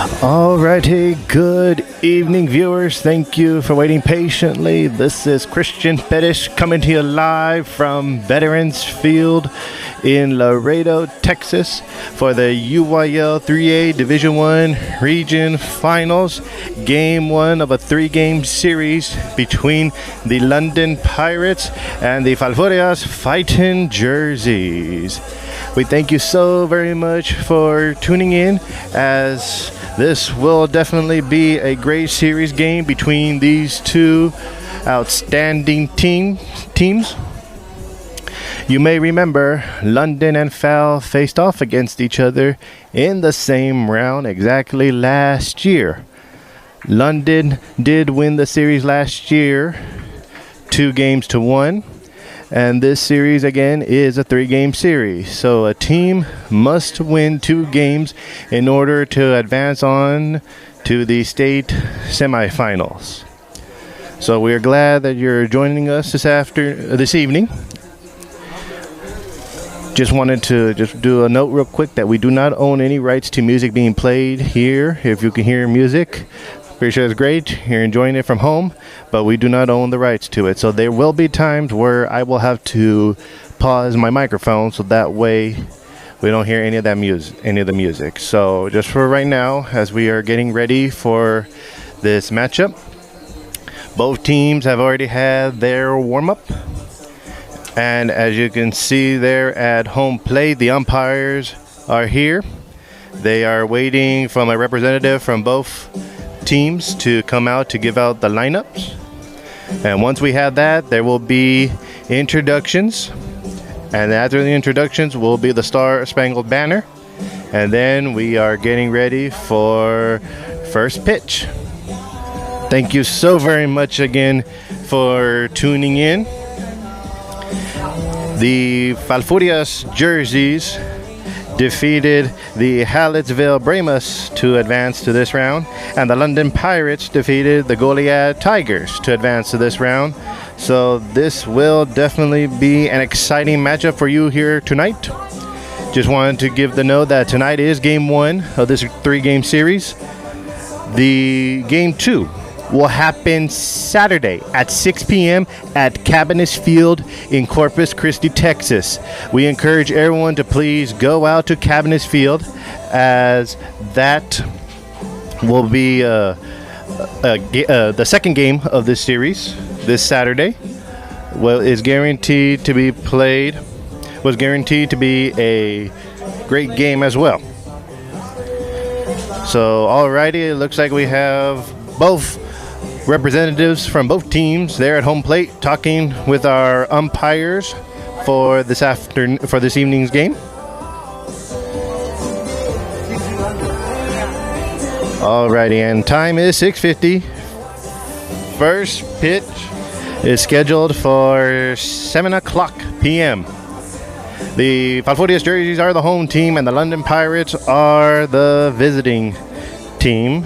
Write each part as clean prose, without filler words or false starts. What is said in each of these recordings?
Alrighty, good evening, viewers. Thank you for waiting patiently. This is Christian Pettis coming to you live from Veterans Field in Laredo, Texas for the UIL 3A Division I Region Finals, Game 1 of a three-game series between the London Pirates and the Falfurrias Fightin jerseys. We thank you so very much for tuning in, as this will definitely be a great series game between these two outstanding teams. You may remember London and Fal faced off against each other in the same round exactly last year. London did win the series last year 2-1. And this series, again, is a three-game series. So a team must win 2 games in order to advance on to the state semifinals. So we are glad that you're joining us this evening. Just wanted to do a note real quick that we do not own any rights to music being played here. If you can hear music, pretty sure it's great. You're enjoying it from home, but we do not own the rights to it. So there will be times where I will have to pause my microphone so that way we don't hear any of the music. So just for right now, as we are getting ready for this matchup, both teams have already had their warm-up. And as you can see there at home plate, the umpires are here. They are waiting from a representative from both teams to come out to give out the lineups. And once we have that, there will be introductions. And after the introductions will be the Star Spangled Banner. And then we are getting ready for first pitch. Thank you so very much again for tuning in. The Falfurrias jerseys defeated the Hallettsville Brahmas to advance to this round, and the London Pirates defeated the Goliad Tigers to advance to this round. So this will definitely be an exciting matchup for you here tonight. Just wanted to give the note that tonight is Game 1 of this 3-game series. The Game 2 will happen Saturday at 6 p.m. at Cabinets Field in Corpus Christi, Texas. We encourage everyone to please go out to Cabinets Field, as that will be the second game of this series this Saturday. Was guaranteed to be a great game as well. So alrighty, it looks like we have both representatives from both teams there at home plate talking with our umpires for this evening's game. Alrighty, and time is 6:50. First pitch is scheduled for 7:00 p.m. The Falfurrias jerseys are the home team, and the London Pirates are the visiting team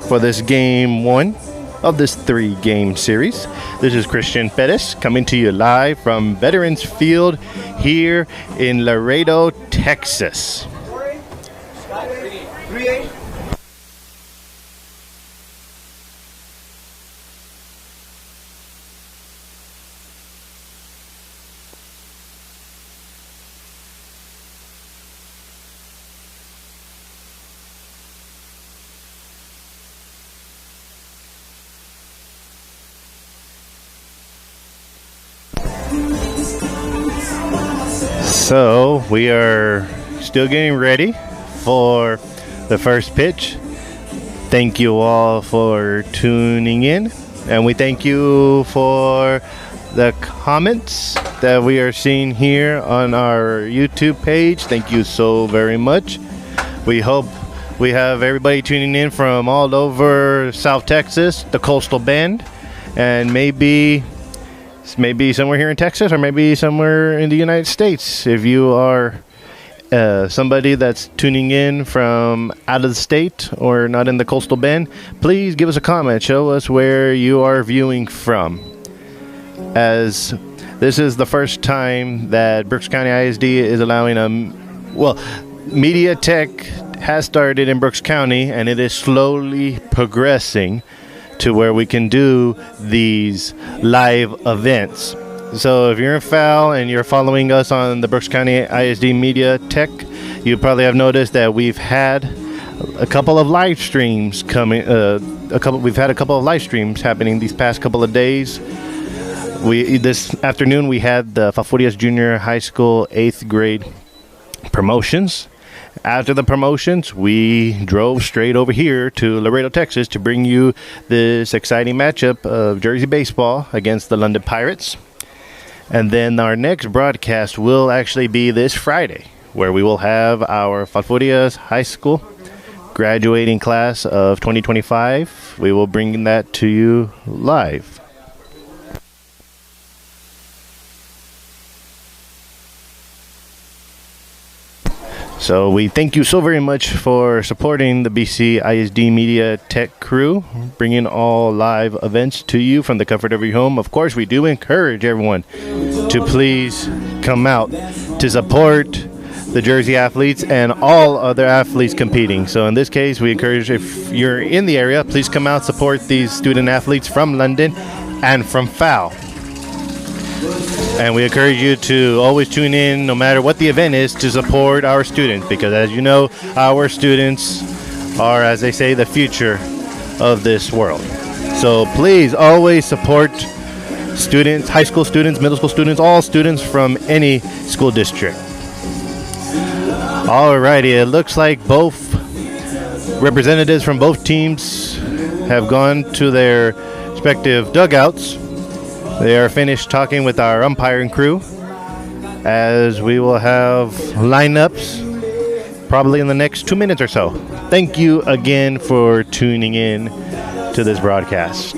for this Game 1 of this 3-game series. This is Christian Pettis coming to you live from Veterans Field here in Laredo, Texas. So we are still getting ready for the first pitch. Thank you all for tuning in, and we thank you for the comments that we are seeing here on our YouTube page. Thank you so very much. We hope we have everybody tuning in from all over South Texas, the Coastal Bend, and maybe somewhere here in Texas, or maybe somewhere in the United States. If you are somebody that's tuning in from out of the state or not in the Coastal Bend, please give us a comment. Show us where you are viewing from, as this is the first time that Berks County ISD is allowing MediaTek has started in Brooks County, and it is slowly progressing to where we can do these live events. So if you're in FAL and you're following us on the Brooks County ISD Media Tech, you probably have noticed that we've had a couple of live streams coming. We've had a couple of live streams happening these past couple of days. This afternoon we had the Falfurrias Junior High School 8th grade promotions. After the promotions, we drove straight over here to Laredo, Texas to bring you this exciting matchup of Jersey baseball against the London Pirates. And then our next broadcast will actually be this Friday, where we will have our Falfurrias High School graduating class of 2025. We will bring that to you live. So we thank you so very much for supporting the BC ISD Media Tech crew, bringing all live events to you from the comfort of your home. Of course, we do encourage everyone to please come out to support the Jersey athletes and all other athletes competing. So in this case, we encourage, if you're in the area, please come out, support these student athletes from London and from FAL. And we encourage you to always tune in, no matter what the event is, to support our students, because as you know, our students are, as they say, the future of this world. So please always support students, high school students, middle school students, all students from any school district. Alrighty, it looks like both representatives from both teams have gone to their respective dugouts. They are finished talking with our umpiring crew, as we will have lineups probably in the next 2 minutes or so. Thank you again for tuning in to this broadcast.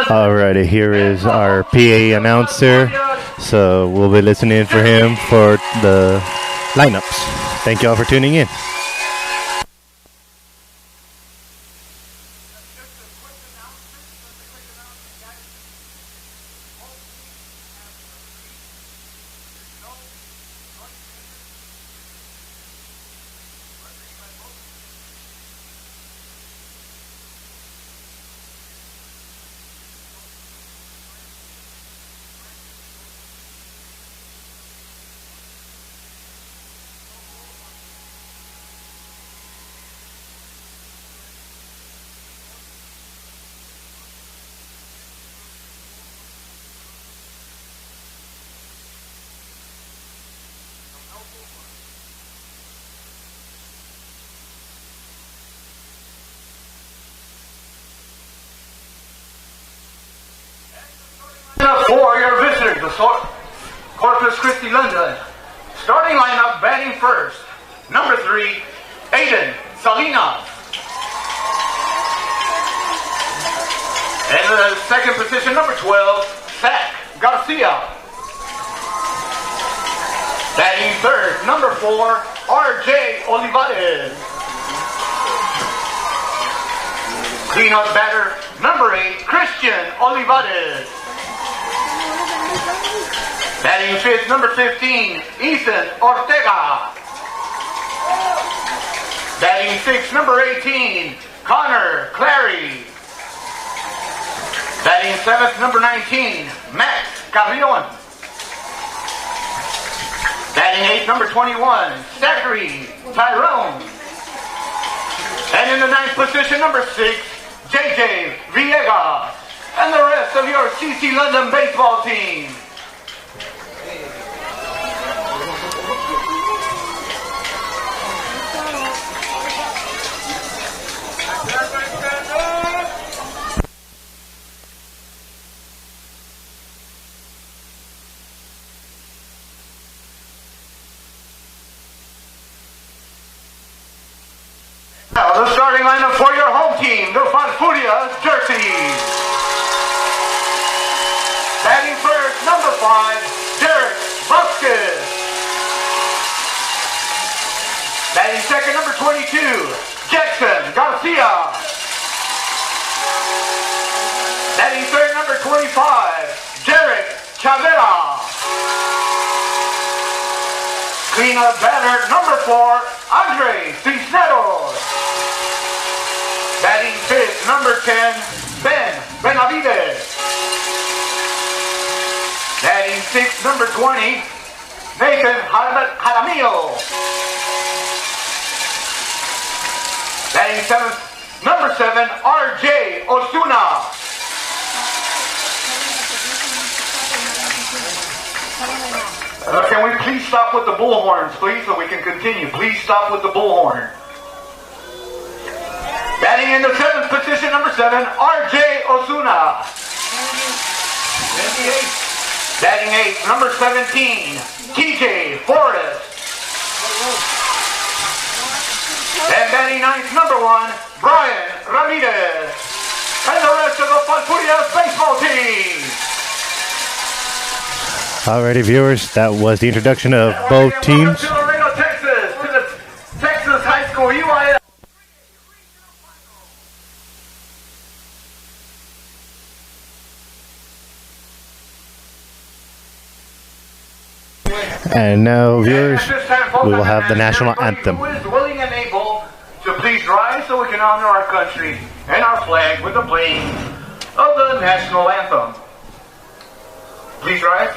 Alrighty, here is our PA announcer. So we'll be listening for him for the lineups. Thank you all for tuning in. Corpus Christi, London. Starting lineup, batting first. Number 3, Aiden Salinas. And the second position, number 12, Zach Garcia. Batting third, number 4, R.J. Olivares. Cleanup batter, number 8, Christian Olivares. Batting fifth, number 15, Ethan Ortega. Batting sixth, number 18, Connor Clary. Batting seventh, number 19, Max Carrion. Batting eighth, number 21, Zachary Tyrone. And in the ninth position, number 6, JJ Villegas. And the rest of your CC London baseball team. Now, the starting lineup for your home team, the Falfurrias jerseys. Batting first, number 5, Derek Vasquez. Batting second, number 22, Jackson Garcia. Batting third, number 25, Derek Chavera. Cleanup batter, number 4, Andre Cisneros. Batting fifth, number 10, Ben Benavides. Batting sixth, number 20, Nathan Jaramillo. Batting seventh, number 7, R.J. Osuna. Can we please stop with the bullhorns, please, so we can continue? Please stop with the bullhorn. Batting in the seventh position, number 7, R.J. Osuna. Batting eighth, number 17, T.J. Forrest. And batting ninth, number 1, Brian Ramirez. And the rest of the Falfurrias baseball team. Alrighty, viewers, that was the introduction of both teams. To Laredo, Texas, to the Texas High School UIL. And now, viewers, we will have the national anthem. Who is willing and able to please rise so we can honor our country and our flag with the playing of the national anthem. Please rise.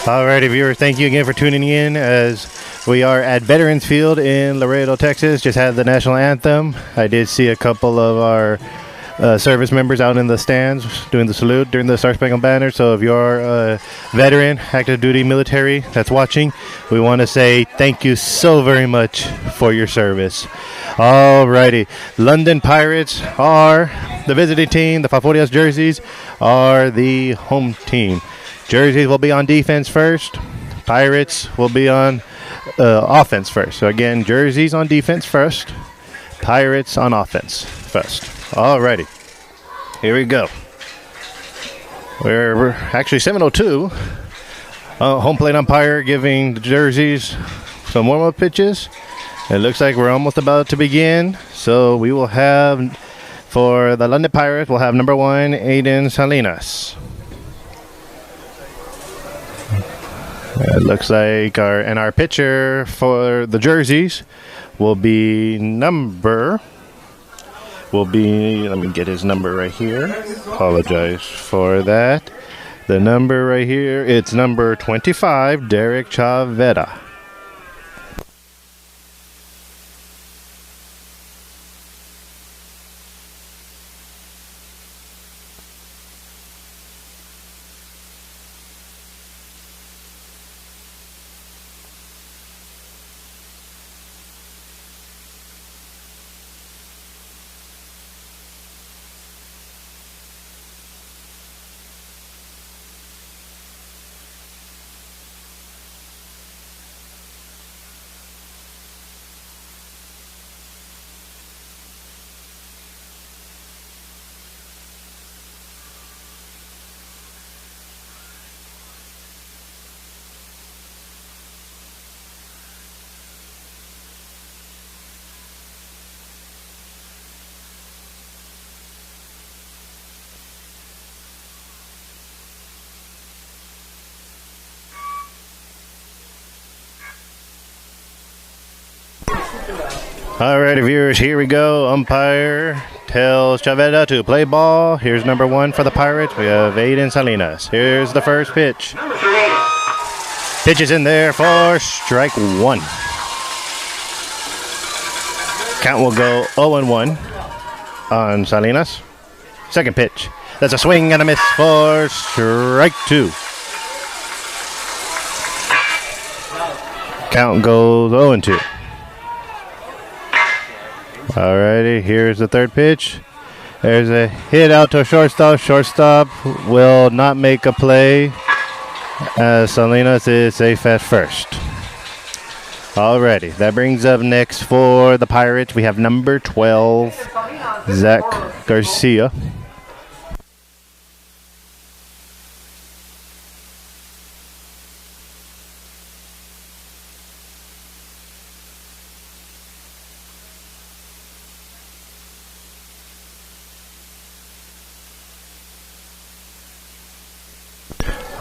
Alrighty, viewers, thank you again for tuning in as we are at Veterans Field in Laredo, Texas. Just had the national anthem. I did see a couple of our service members out in the stands doing the salute during the Star Spangled Banner. So if you're a veteran, active duty military that's watching, we want to say thank you so very much for your service. Alrighty, London Pirates are the visiting team. The Falfurrias jerseys are the home team. Jerseys will be on defense first. Pirates will be on offense first. So again, jerseys on defense first. Pirates on offense first. Alrighty. Here we go. We're actually 7:02. Home plate umpire giving the jerseys some warm-up pitches. It looks like we're almost about to begin. So we will have, for the London Pirates, we'll have number 1, Aiden Salinas. It looks like our pitcher for the jerseys will be let me get his number right here. Apologize for that. The number right here, it's number 25, Derek Chavetta. Alrighty, viewers, here we go. Umpire tells Chavetta to play ball. Here's number 1 for the Pirates. We have Aiden Salinas. Here's the first pitch. Pitch is in there for strike 1. Count will go 0-1 on Salinas. Second pitch. That's a swing and a miss for strike 2. Count goes 0-2. Alrighty, here's the third pitch. There's a hit out to shortstop. Shortstop will not make a play as Salinas is safe at first. Alrighty, that brings up next for the Pirates. We have number 12, Zach Garcia.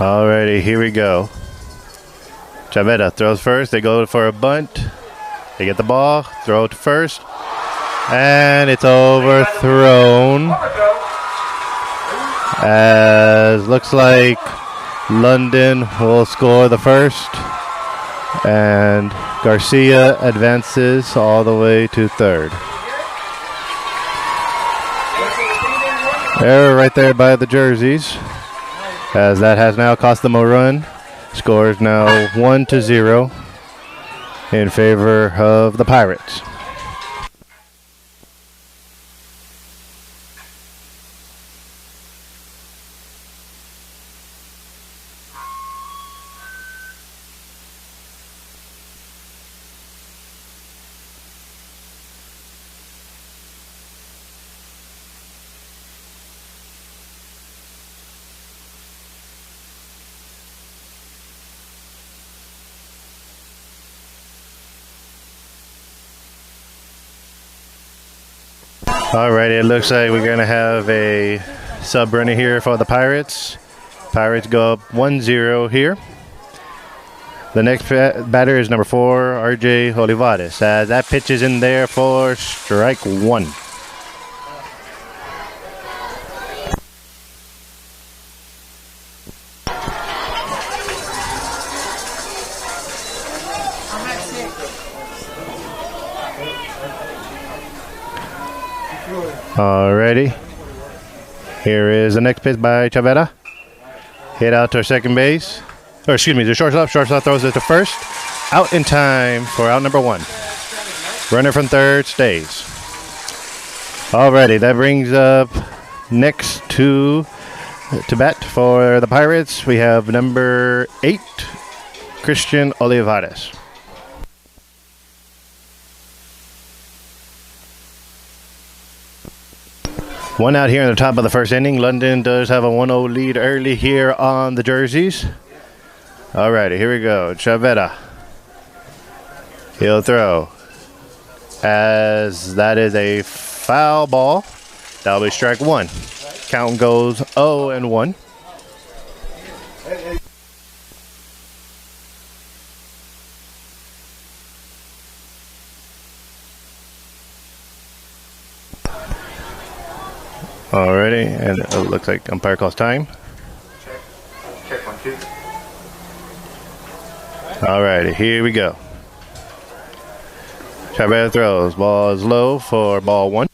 Alrighty, here we go. Chavetta throws first. They go for a bunt. They get the ball, throw it to first, and it's overthrown. As looks like London will score the first, and Garcia advances all the way to third. Error right there by the jerseys, as that has now cost them a run. Score is now 1-0 in favor of the Pirates. Alright, it looks like we're going to have a sub runner here for the Pirates. Pirates go up 1-0 here. The next batter is number 4, RJ Olivares. That pitch is in there for strike 1. Alrighty. Here is the next pitch by Chavetta. Hit out to second base. Or excuse me, the shortstop. Shortstop throws it to first. Out in time for out number 1. Runner from third stays. Alrighty, that brings up next to to bat for the Pirates, we have number 8, Christian Olivares. One out here in the top of the first inning. London does have a 1-0 lead early here on the jerseys. Alrighty, here we go. Chavetta. He'll throw. As that is a foul ball. That'll be strike one. Count goes 0-1. Alrighty, and it looks like umpire calls time. Check 1, 2. Alrighty, here we go. Chavez throws. Ball is low for ball 1.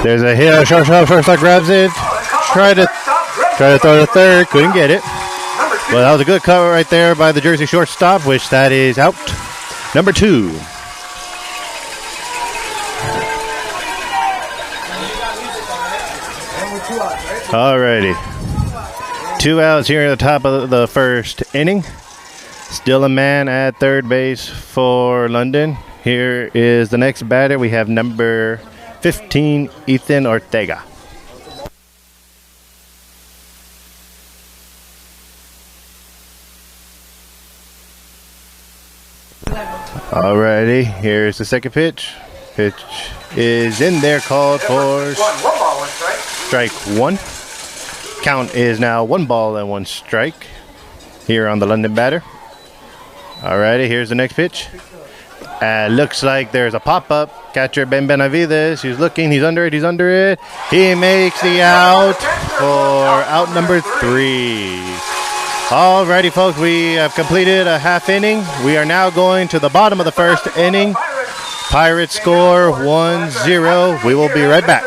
There's a hit. Shortstop grabs it. Try to throw to third. Couldn't get it. Well, that was a good cover right there by the Jersey shortstop, which that is out. Number 2. Alrighty. 2 outs here at the top of the first inning. Still a man at third base for London. Here is the next batter. We have number 15, Ethan Ortega. Alrighty, here's the second pitch. Pitch is in there, called for strike 1. Count is now 1 ball and 1 strike here on the London batter. Alrighty, here's the next pitch. Looks like there's a pop-up. Catcher Ben Benavides, he's looking, he's under it. He makes the out for out number 3. Alrighty, folks, we have completed a half inning. We are now going to the bottom of the first inning. Pirates score 1-0. We will be right back.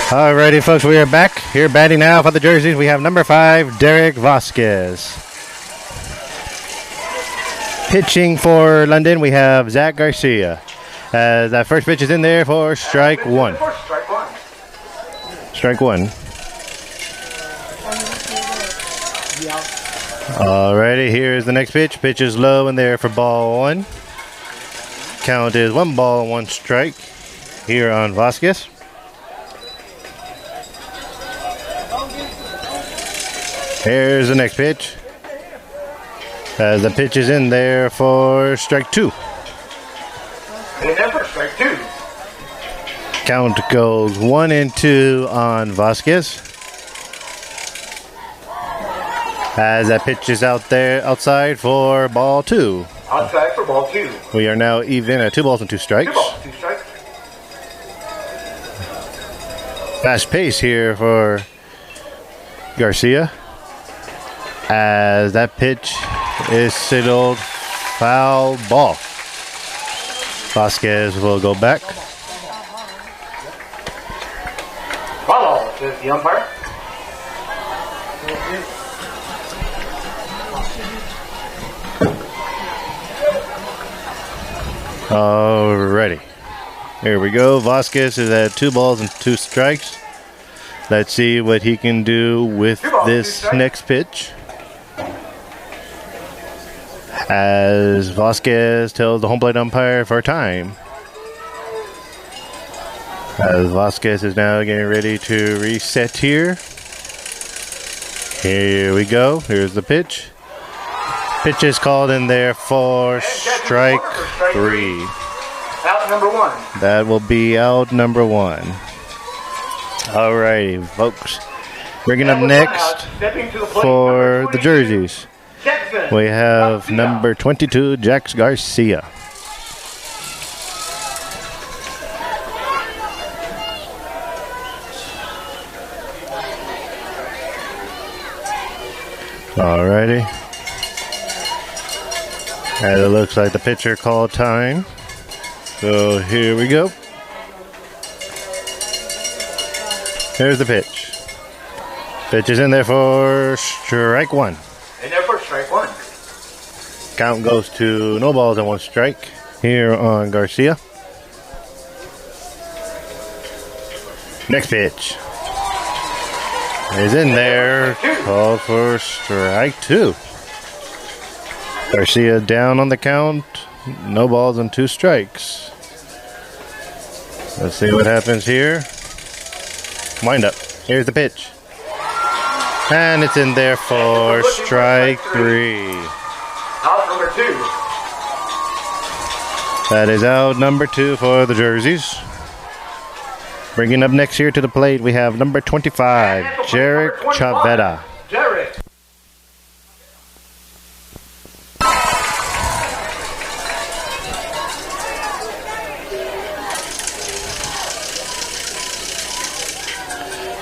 Alrighty, folks, we are back here batting now for the jerseys. We have number 5, Derek Vasquez. Pitching for London, we have Zach Garcia. That first pitch is in there for strike 1. Strike 1. Alrighty, here's the next pitch. Pitch is low in there for ball 1. Count is 1 ball and 1 strike here on Vasquez. Here's the next pitch. As the pitch is in there for strike 2. And then for strike 2. Count goes 1-2 on Vasquez. As that pitch is outside for ball 2. Outside for ball 2. We are now even at 2 balls and 2 strikes. 2 balls, 2 strikes. Fast pace here for Garcia. As that pitch is signaled foul ball. Vasquez will go back. Foul ball, says the umpire. Alrighty. Here we go. Vasquez is at 2 balls and 2 strikes. Let's see what he can do with this next pitch. As Vasquez tells the home plate umpire for time. As Vasquez is now getting ready to reset here. Here we go. Here's the pitch. Pitch is called in there for strike 3. Out number 1. That will be out number 1. Alrighty, folks. Bringing up next for the jerseys. We have number 22, Jax Garcia. Alrighty. And it looks like the pitcher called time. So here we go. Here's the pitch. Pitch is in there for strike 1. And there for strike 1. Count goes to no balls and 1 strike here on Garcia. Next pitch is in there, called for strike 2. Garcia down on the count, no balls and 2 strikes. Let's see what happens here. Wind up. Here's the pitch. And it's in there for strike 3. Out number 2. That is out number 2 for the jerseys. Bringing up next here to the plate, we have number 25, Jarek Chavetta. Jarek.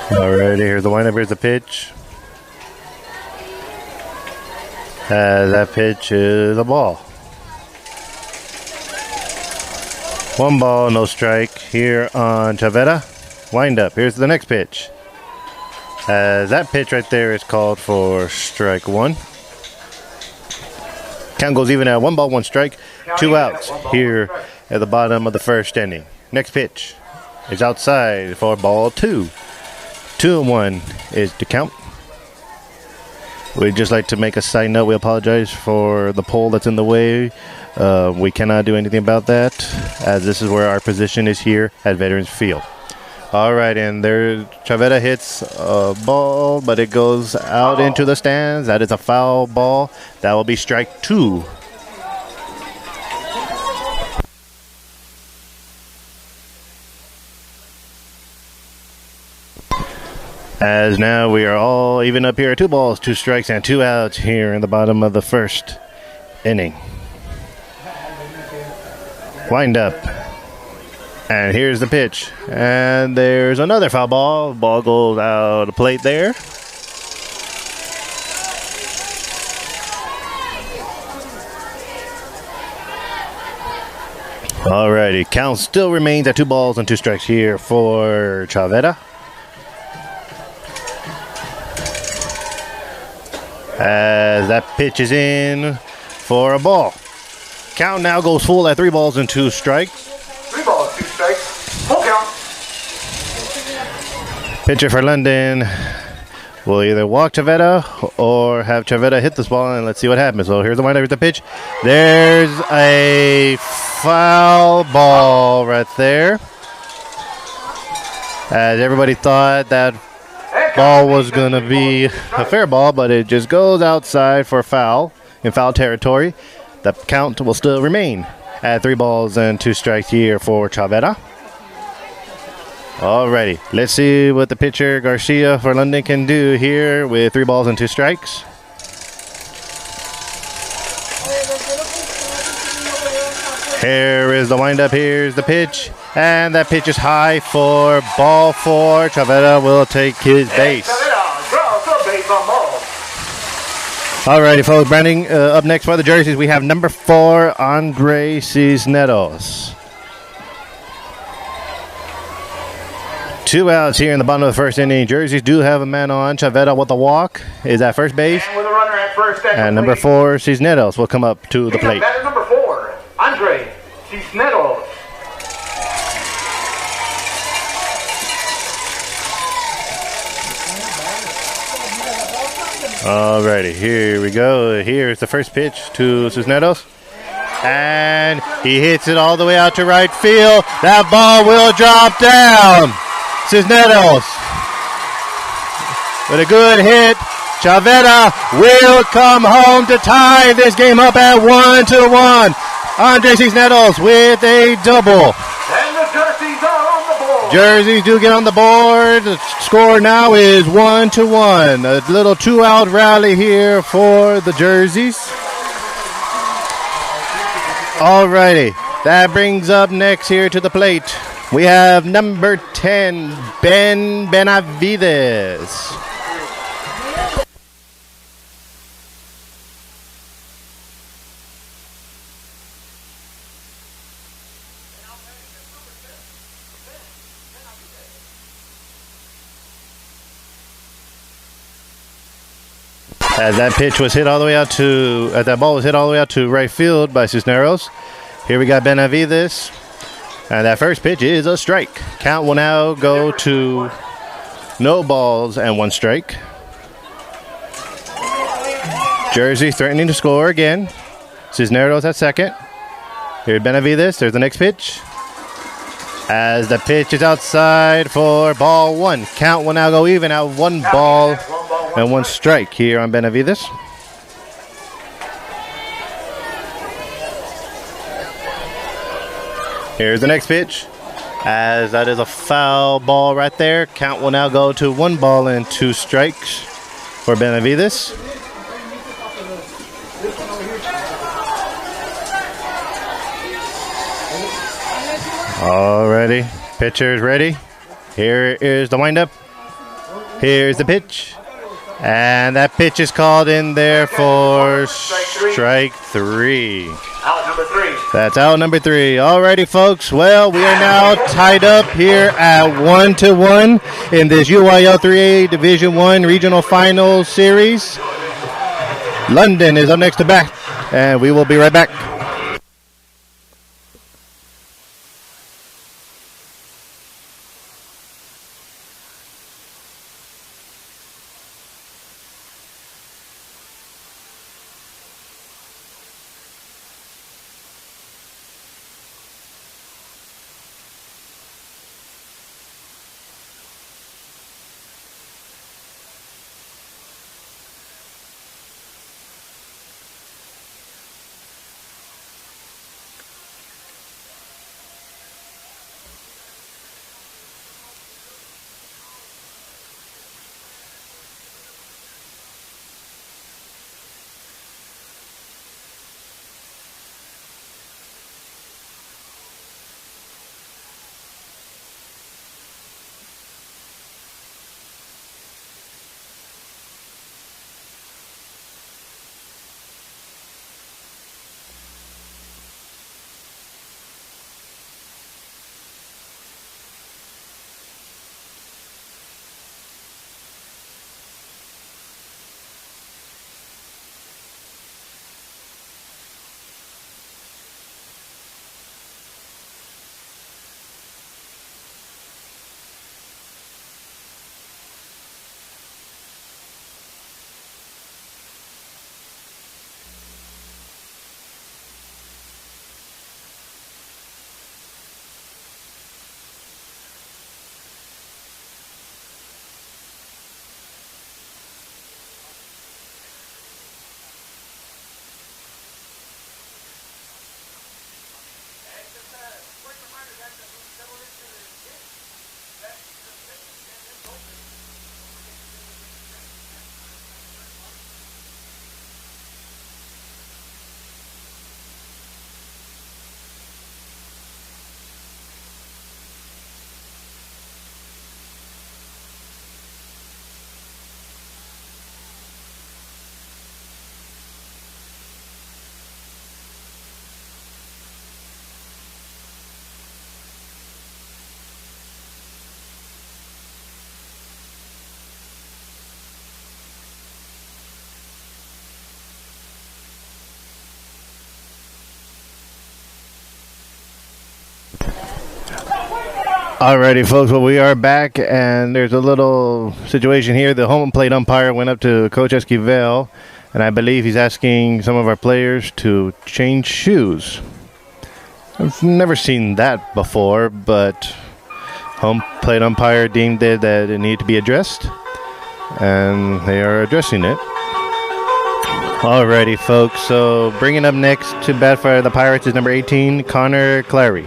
Alrighty, here's the windup, here's the pitch. That pitch is a ball. 1 ball, no strike here on Chavetta. Wind up, here's the next pitch. That pitch right there is called for strike 1. Count goes even at 1 ball, 1 strike. 2 outs here at the bottom of the first inning. Next pitch is outside for ball 2. 2-1 is the count. We'd just like to make a side note. We apologize for the pole that's in the way. We cannot do anything about that, as this is where our position is here at Veterans Field. All right, and there Chavetta hits a ball, but it goes out into the stands. That is a foul ball. That will be strike 2. As now we are all even up here at 2 balls, 2 strikes, and 2 outs here in the bottom of the first inning. Wind up. And here's the pitch. And there's another foul ball. Ball goes out of plate there. Alrighty, count still remains at 2 balls and 2 strikes here for Chavetta. As that pitch is in for a ball. Count now goes full at 3 balls and 2 strikes. 3 balls, 2 strikes. Full count. Pitcher for London will either walk Chavetta or have Chavetta hit this ball, and let's see what happens. So here's the windup, here's the pitch. There's a foul ball right there. As everybody thought that ball was going to be a fair ball, but it just goes outside for foul in foul territory. The count will still remain at 3 balls and 2 strikes here for Chavera. Alrighty, let's see what the pitcher Garcia for London can do here with 3 balls and 2 strikes. Here is the windup, here's the pitch, and that pitch is high for ball 4. Chavera will take his base. Alrighty, folks, Branding, up next for the jerseys, we have number 4, Andre Cisneros. 2 outs here in the bottom of the first inning. Jerseys do have a man on. Chavera with the walk is at first base. And with a runner at first. And number 4, Cisneros, will come up to the plate. Batter number 4, Andre Cisneros. Alrighty, here we go. Here's the first pitch to Cisneros. And he hits it all the way out to right field. That ball will drop down. Cisneros with a good hit. Chavera will come home to tie this game up at 1-1. Andre Cisneros with a double. And the jerseys are on the board. Jerseys do get on the board. The score now is 1-1. A little 2-out rally here for the jerseys. Alrighty, that brings up next here to the plate. We have number 10, Ben Benavides. As that pitch was hit all the way out to, that ball was hit all the way out to right field by Cisneros. Here we got Benavides. And that first pitch is a strike. Count will now go to no balls and 1 strike. Jersey threatening to score again. Cisneros at second. Here Benavides. There's the next pitch. As the pitch is outside for ball 1. Count will now go even at 1 ball and 1 strike here on Benavides. Here's the next pitch, as that is a foul ball right there. Count will now go to 1 ball and 2 strikes for Benavides. Alrighty, pitcher's ready. Here is the windup. Here's the pitch. And that pitch is called in there for strike 3. Out number 3. That's out number 3. Alrighty, folks. Well, we are now tied up here at 1-1 in this UIL 3A Division 1 Regional Finals Series. London is up next to bat, and we will be right back. Alrighty, folks. Well, we are back, and there's a little situation here. The home plate umpire went up to Coach Esquivel, and I believe he's asking some of our players to change shoes. I've never seen that before, but home plate umpire deemed that it needed to be addressed, and they are addressing it. Alrighty, folks. So bringing up next to bat for the Pirates is number 18, Connor Clary.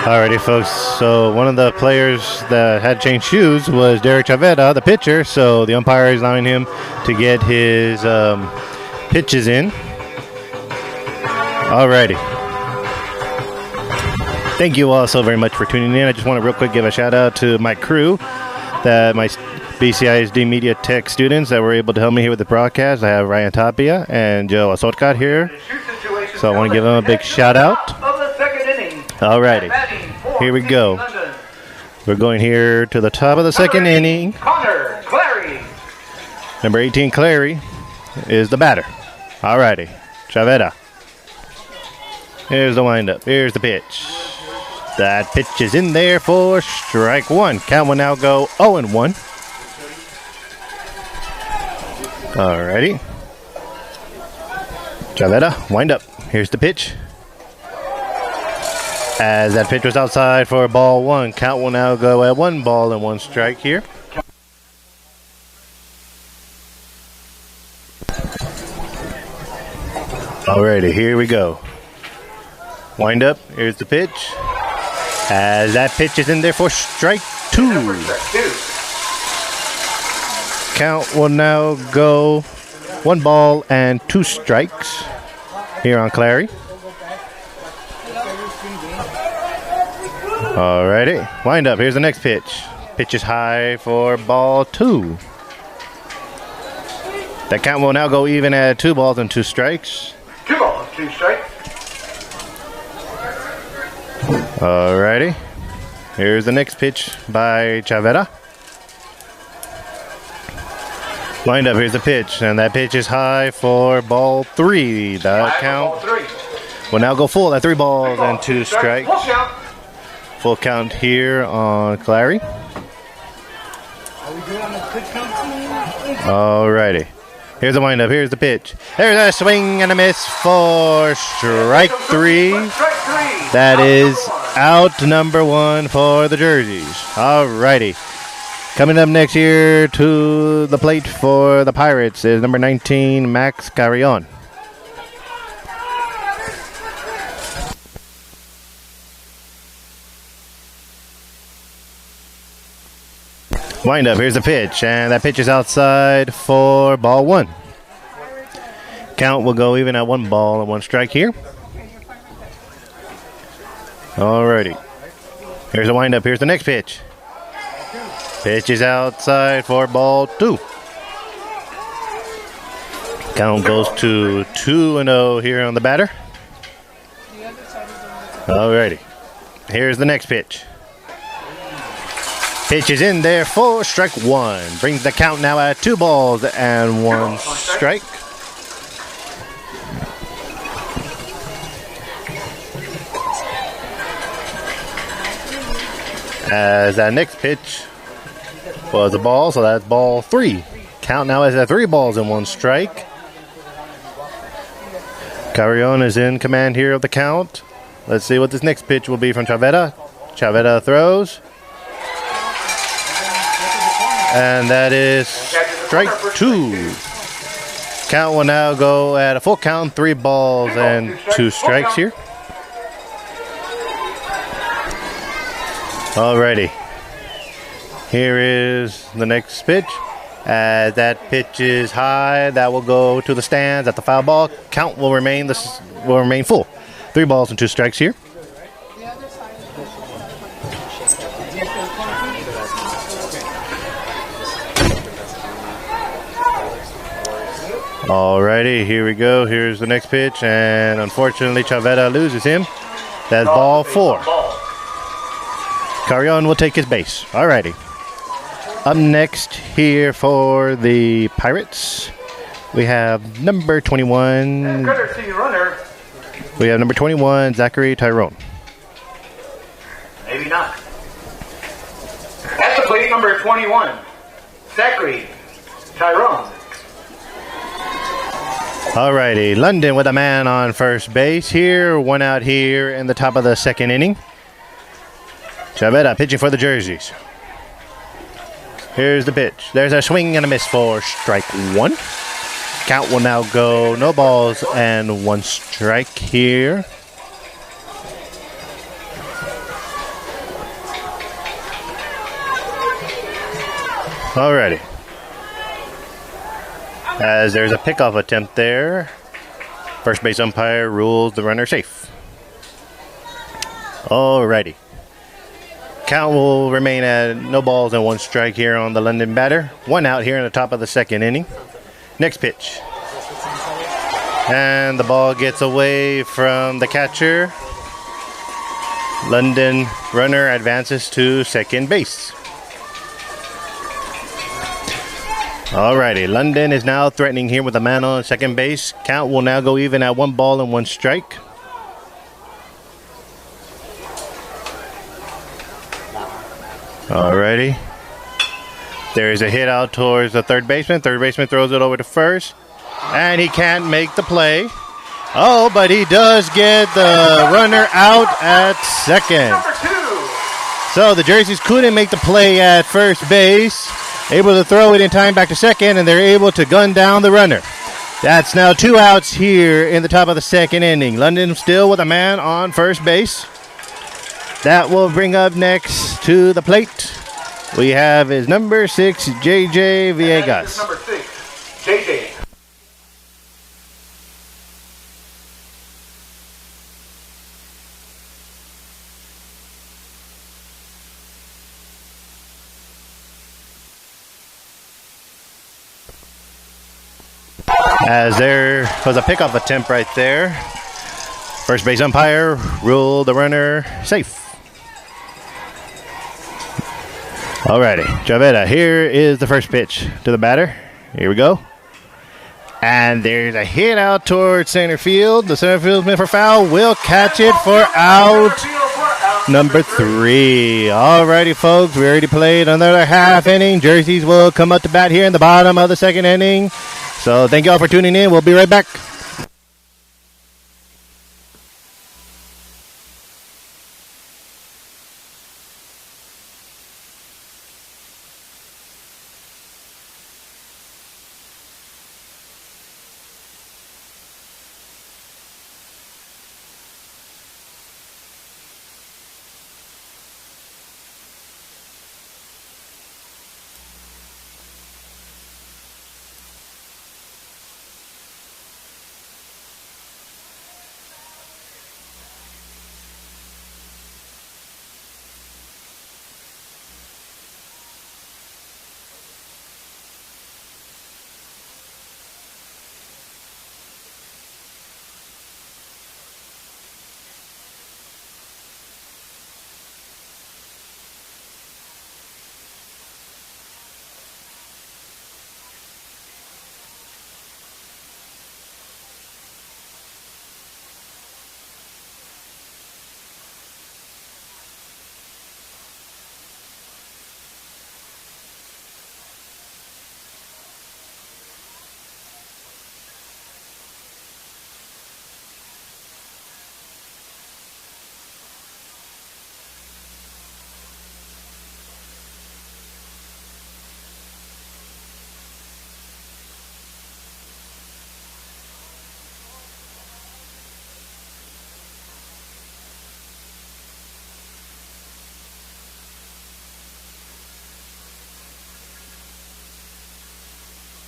Alrighty, folks. So one of the players that had changed shoes was Derek Chaveta, the pitcher. So the umpire is allowing him to get his pitches in. Alrighty. Thank you all so very much for tuning in. I just want to real quick give a shout out to my crew, my BCISD Media Tech students that were able to help me here with the broadcast. I have Ryan Tapia and Joe Asotkat here. So I want to give them a big shout out. Alrighty, here we go. We're going here to the top of the second inning. Connor Clary. Number 18, Clary, is the batter. Alrighty, Chaveta. Here's the windup. Here's the pitch. That pitch is in there for strike one. Count will now go 0-1. Alrighty. Chaveta, wind up. Here's the pitch. As that pitch was outside for ball one, count will now go at 1 ball and 1 strike here. Alrighty, here we go. Wind up, here's the pitch. As that pitch is in there for strike 2. Count will now go 1 ball and 2 strikes here on Clary. Alrighty, wind up. Here's the next pitch. Pitch is high for ball 2. That count will now go even at 2 balls and 2 strikes. 2 balls, 2 strikes. Alrighty, here's the next pitch by Chaveta. Wind up. Here's the pitch, and that pitch is high for ball 3. The count will now go full at 3 balls and 2 strikes. Full count here on Clary. Alrighty. Here's the windup. Here's the pitch. There's a swing and a miss for strike 3. That is out number 1 for the Jerseys. Alrighty. Coming up next here to the plate for the Pirates is number 19, Max Carrion. Wind up, here's the pitch, and that pitch is outside for ball 1. Count will go even at 1 ball and 1 strike here. Alrighty. Here's the wind up, here's the next pitch. Pitch is outside for ball 2. Count goes to 2-0 here on the batter. Alrighty. Here's the next pitch. Pitch is in there for strike 1. Brings the count now at 2 balls and 1 strike. As that next pitch was a ball, so that's ball 3. Count now is at 3 balls and 1 strike. Carrion is in command here of the count. Let's see what this next pitch will be from Chaveta. Chaveta throws. And that is strike 2. Count will now go at a full count, 3 balls and 2 strikes here. Alrighty. Here is the next pitch. That pitch is high. That will go to the stands at the foul ball. Count will remain full. 3 balls and 2 strikes here. Alrighty, here we go. Here's the next pitch, and unfortunately Chavetta loses him. That's ball 4. Carrion will take his base. Alrighty. Up next here for the Pirates, we have number 21. Runner. We have number 21, Zachary Tyrone. Maybe not. At the plate, number 21, Zachary Tyrone. Alrighty, London with a man on first base here. 1 out here in the top of the 2nd inning. Chavetta pitching for the Jerseys. Here's the pitch. There's a swing and a miss for strike 1. Count will now go no balls and 1 strike here. Alrighty. As there's a pickoff attempt there, first base umpire rules the runner safe. Alrighty. Count will remain at no balls and 1 strike here on the London batter. 1 out here in the top of the 2nd inning. Next pitch. And the ball gets away from the catcher. London runner advances to 2nd base. Alrighty, London is now threatening here with a man on 2nd base. Count will now go even at 1 ball and 1 strike. Alrighty. There's a hit out towards the 3rd baseman. 3rd baseman throws it over to 1st. And he can't make the play. Oh, but he does get the runner out at 2nd. So the Jerseys couldn't make the play at 1st base. Able to throw it in time back to 2nd, and they're able to gun down the runner. That's now 2 outs here in the top of the 2nd inning. London still with a man on 1st base. That will bring up next to the plate. We have his number 6, J.J. Villegas. Number 6, J.J. As there was a pickoff attempt right there. First base umpire ruled the runner safe. Alrighty, Chavetta, here is the first pitch to the batter. Here we go. And there's a hit out towards center field. The center fieldsman for foul will catch it for out number 3. Alrighty, folks, we already played another half inning. Jerseys will come up to bat here in the bottom of the 2nd inning. So thank you all for tuning in. We'll be right back.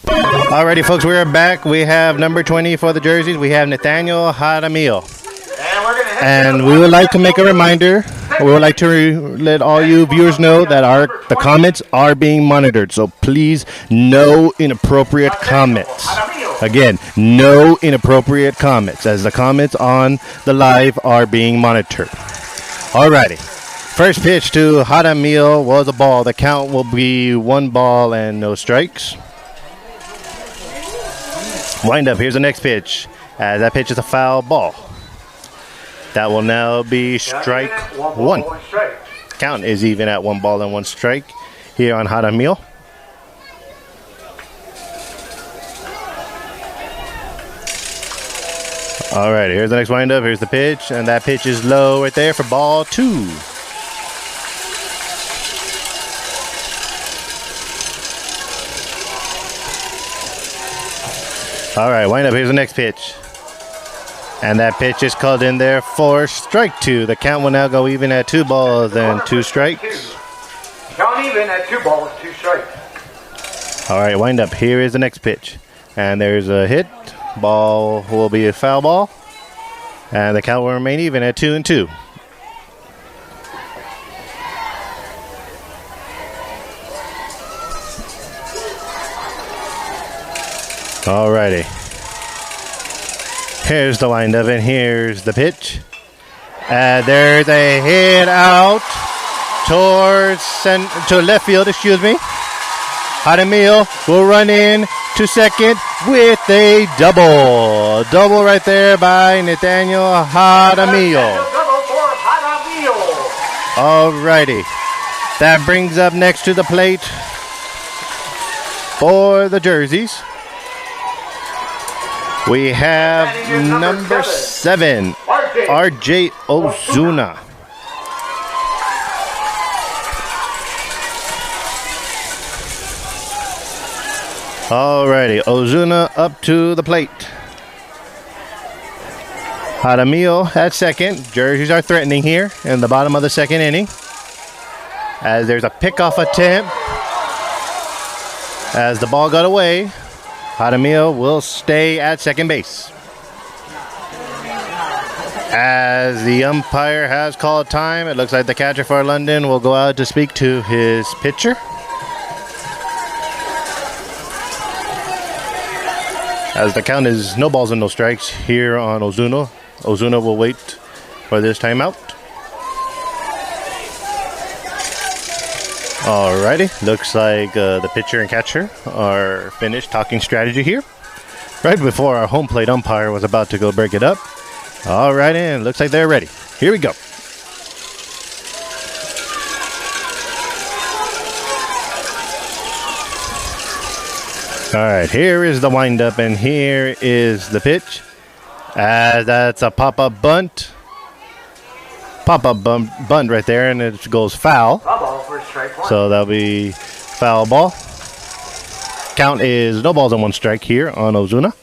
Alrighty, folks, we are back. We have number 20 for the jerseys. We have Nathaniel Hadamil. And we would like to make a reminder. We would like to let all you viewers know that the comments are being monitored. So please, no inappropriate comments. Again, no inappropriate comments, as the comments on the live are being monitored. Alrighty. First pitch to Hadamil was a ball. The count will be 1 ball and no strikes. Wind up. Here's the next pitch. That pitch is a foul ball. That will now be strike 1. Count is even at 1 ball and 1 strike here on Hadamil. All right, here's the next windup. Here's the pitch, and that pitch is low right there for ball 2. All right, wind up. Here's the next pitch. And that pitch is called in there for strike 2. The count will now go even at 2 balls and 2 strikes. Count even at 2 balls, 2 strikes. All right, wind up. Here is the next pitch. And there's a hit. Ball will be a foul ball. And the count will remain even at 2 and 2. All righty. Here's the windup, and here's the pitch. There's a hit out to left field, excuse me. Hadamil will run in to second with a double. Double right there by Nathaniel Hadamil. All righty. That brings up next to the plate for the jerseys. We have number 7, RJ Ozuna. Alrighty, Ozuna up to the plate. Hadamil at second. Jerseys are threatening here in the bottom of the second inning, as there's a pickoff attempt. As the ball got away, Hadamil will stay at second base. As the umpire has called time, it looks like the catcher for London will go out to speak to his pitcher. As the count is no balls and no strikes here on Ozuna. Ozuna will wait for this timeout. Alrighty, looks like the pitcher and catcher are finished talking strategy here, right before our home plate umpire was about to go break it up. Alrighty, and looks like they're ready. Here we go. Alright, here is the windup, and here is the pitch. That's a pop-up bunt. Pop-up bunt right there, and it goes foul. So that'll be foul ball. Count is no balls and 1 strike here on Ozuna.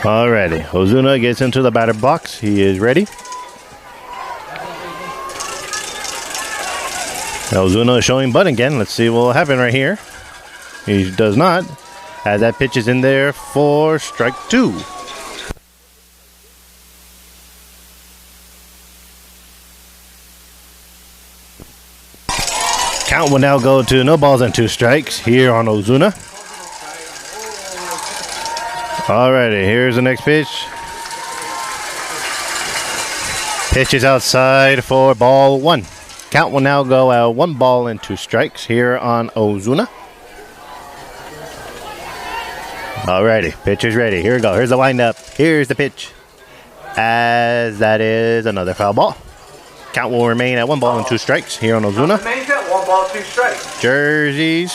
Alrighty, Ozuna gets into the batter box. He is ready. Ozuna is showing bunt again. Let's see what will happen right here. He does not. As that pitch is in there for strike 2. Count will now go to no balls and 2 strikes here on Ozuna. Alrighty, here's the next pitch. Pitch is outside for ball 1. Count will now go at 1 ball and 2 strikes here on Ozuna. Alrighty, pitch is ready. Here we go. Here's the windup. Here's the pitch. As that is another foul ball. Count will remain at 1 ball and 2 strikes here on Ozuna. Remains at 1 ball, 2 strikes. Jerseys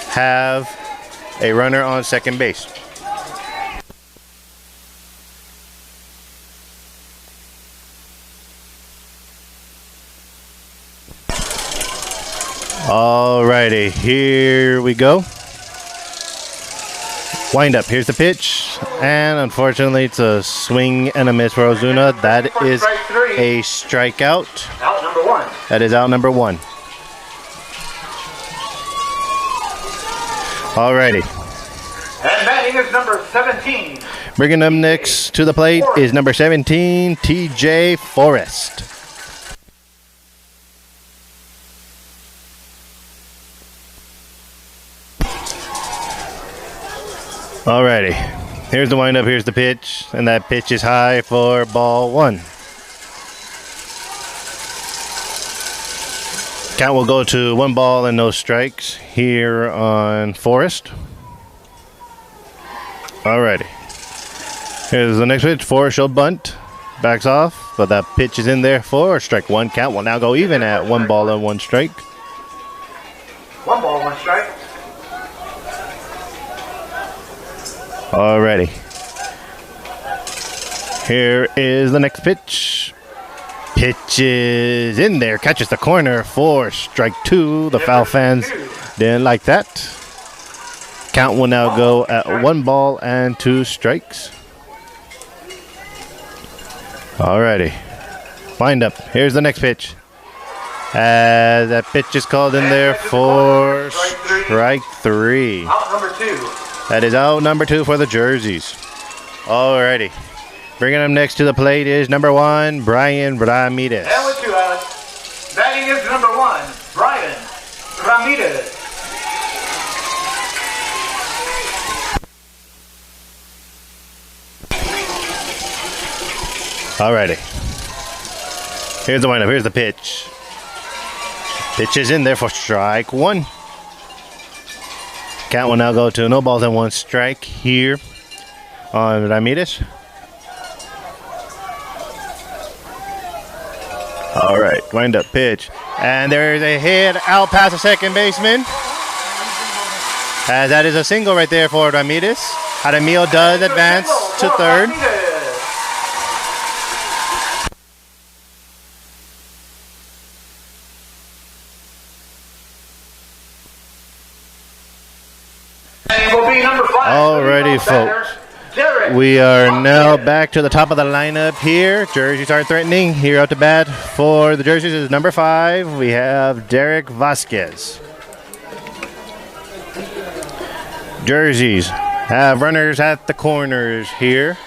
have a runner on second base. Alrighty, here we go. Wind up. Here's the pitch. And unfortunately, it's a swing and a miss for Ozuna. That is a strikeout. Out number 1. That is out number 1. Alrighty. And batting is number 17. Bringing them next to the plate is number 17, TJ Forrest. Alrighty. Here's the windup, here's the pitch, and that pitch is high for ball 1. Count will go to 1 ball and no strikes here on Forrest. Alrighty. Here's the next pitch. Forrest will bunt. Backs off, but that pitch is in there for strike 1. Count will now go even at 1 ball and 1 strike. 1 ball, 1 strike. Alrighty. Here is the next pitch. Pitch is in there. Catches the corner for strike 2. The foul fans didn't like that. Count will now go at 1 ball and 2 strikes. Alrighty. Wind up. Here's the next pitch. That pitch is called in there for strike 3. Out number 2. That is out number 2 for the Jerseys. Alrighty. Bringing him next to the plate is number 1, Brian Ramirez. And with 2 outs. Batting is number 1, Brian Ramirez. Alrighty. Here's the windup. Here's the pitch. Pitch is in there for strike 1. Count will now go to no balls and 1 strike here on Ramirez. Alright, wind up pitch. And there's a hit out past the second baseman. As that is a single right there for Ramirez. Jaramillo does advance to third. Alrighty, folks. We are now back to the top of the lineup here. Jerseys are threatening. Here out to bat for the Jerseys is number 5. We have Derek Vasquez. Jerseys have runners at the corners here.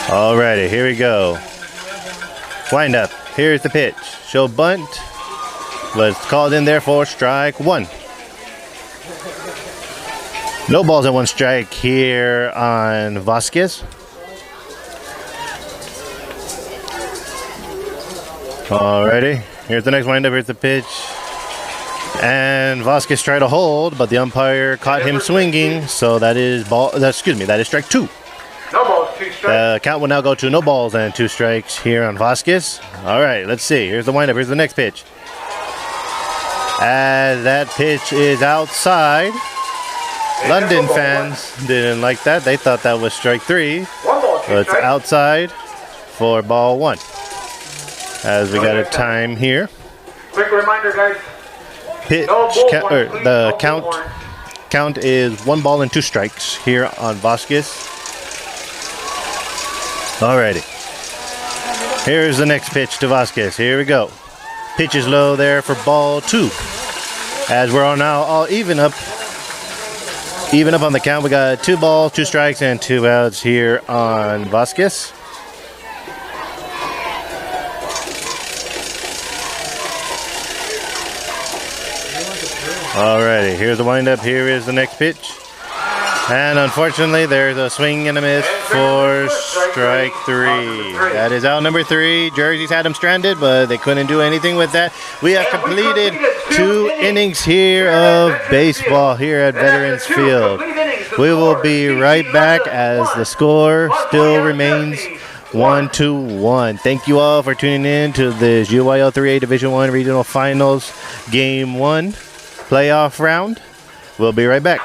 Alrighty, here we go. Wind up. Here's the pitch. She'll bunt. Was called in there for strike 1. No balls and 1 strike here on Vasquez. Alrighty. Here's the next windup. Here's the pitch. And Vasquez tried to hold, but the umpire caught him swinging. So that is that is strike 2. No balls, 2 strikes. The count will now go to no balls and 2 strikes here on Vasquez. Alright, let's see. Here's the windup. Here's the next pitch. As that pitch is outside. London fans didn't like that. They thought that was strike 3. So it's outside for ball 1. As we got a time here. Quick reminder, guys. Pitch, the count is 1 ball and 2 strikes here on Vasquez. Alrighty. Here's the next pitch to Vasquez. Here we go. Pitch is low there for ball 2. As we're all now all even up on the count. We got 2 balls, 2 strikes, and 2 outs here on Vasquez. Alrighty, here's the windup. Here is the next pitch. And unfortunately, there's a swing and a miss for strike 3. That is out number 3. Jerseys had him stranded, but they couldn't do anything with that. We have completed 2 innings here of baseball here at Veterans Field. We will be right back as the score still remains 1-1. Thank you all for tuning in to this UIL 3A Division I Regional Finals Game 1 playoff round. We'll be right back.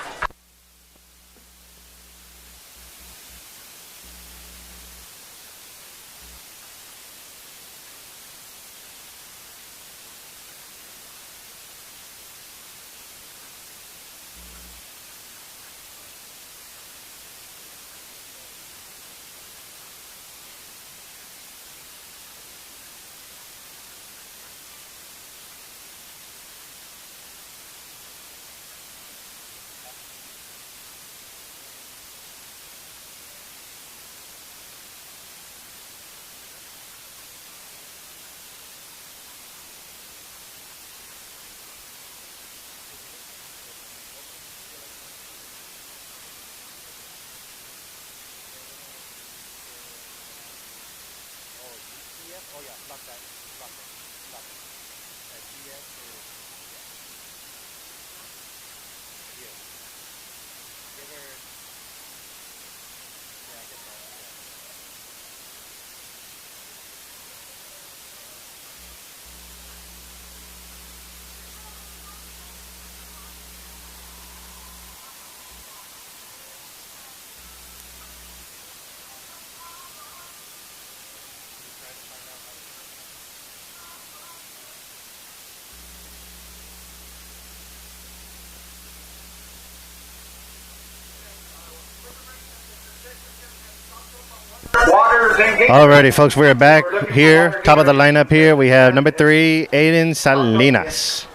Alrighty, folks, we're back here. Top of the lineup here, we have number 3, Aiden Salinas.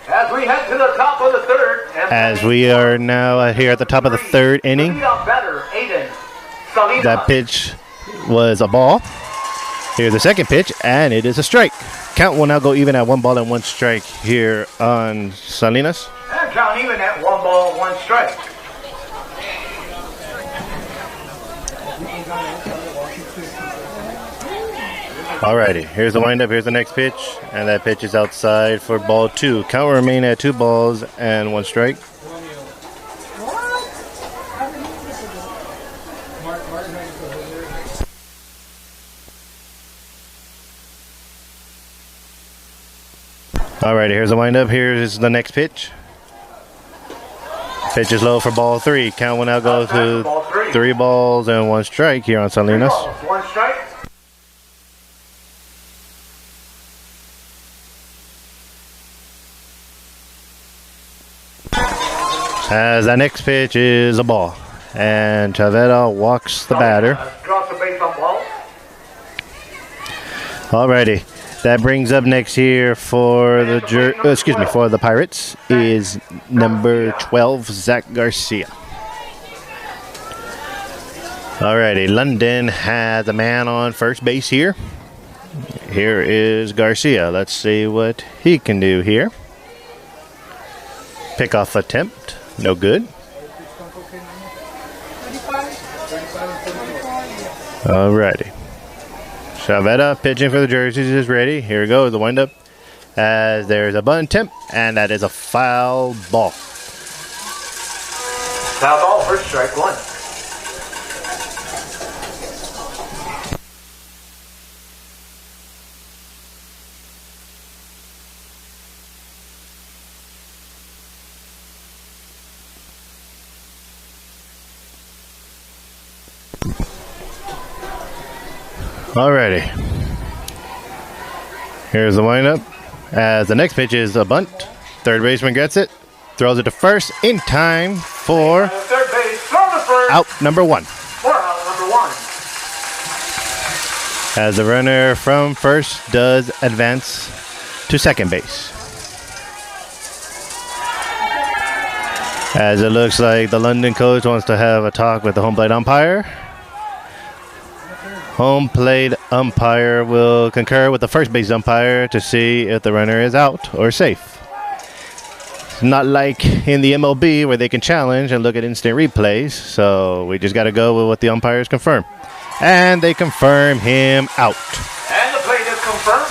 As we head to the top of the third. As we are now here at the top of the third inning. That pitch was a ball. Here's the second pitch, and it is a strike. Count will now go even at 1 ball and 1 strike here on Salinas. And count even at 1 ball, 1 strike. Alrighty, here's the windup, here's the next pitch, and that pitch is outside for ball 2. Count will remain at 2 balls and 1 strike. Alrighty, here's the windup, here's the next pitch. Pitch is low for ball 3. Count will now go to 3 balls and 1 strike here on Salinas. 1 strike. As that next pitch is a ball. And Chavetta walks the batter. Drops the base on ball. Alrighty. That brings up next here for the for the Pirates is number 12, Zach Garcia. Alrighty, London has a man on first base here. Here is Garcia. Let's see what he can do here. Pickoff attempt. No good. Alrighty. Chavetta pitching for the Jerseys is ready. Here we go, the windup. As there's a bunt attempt, and that is a foul ball. Foul ball for strike 1. Alrighty. Here's the windup. As the next pitch is a bunt. Third baseman gets it. Throws it to first in time for third base. Throw to first. Out number 1. For out number 1. As the runner from first does advance to second base. As it looks like the London coach wants to have a talk with the home plate umpire. Home plate umpire will concur with the first base umpire to see if the runner is out or safe. It's not like in the MLB where they can challenge and look at instant replays, so we just got to go with what the umpires confirm. And they confirm him out. And the plate is confirmed.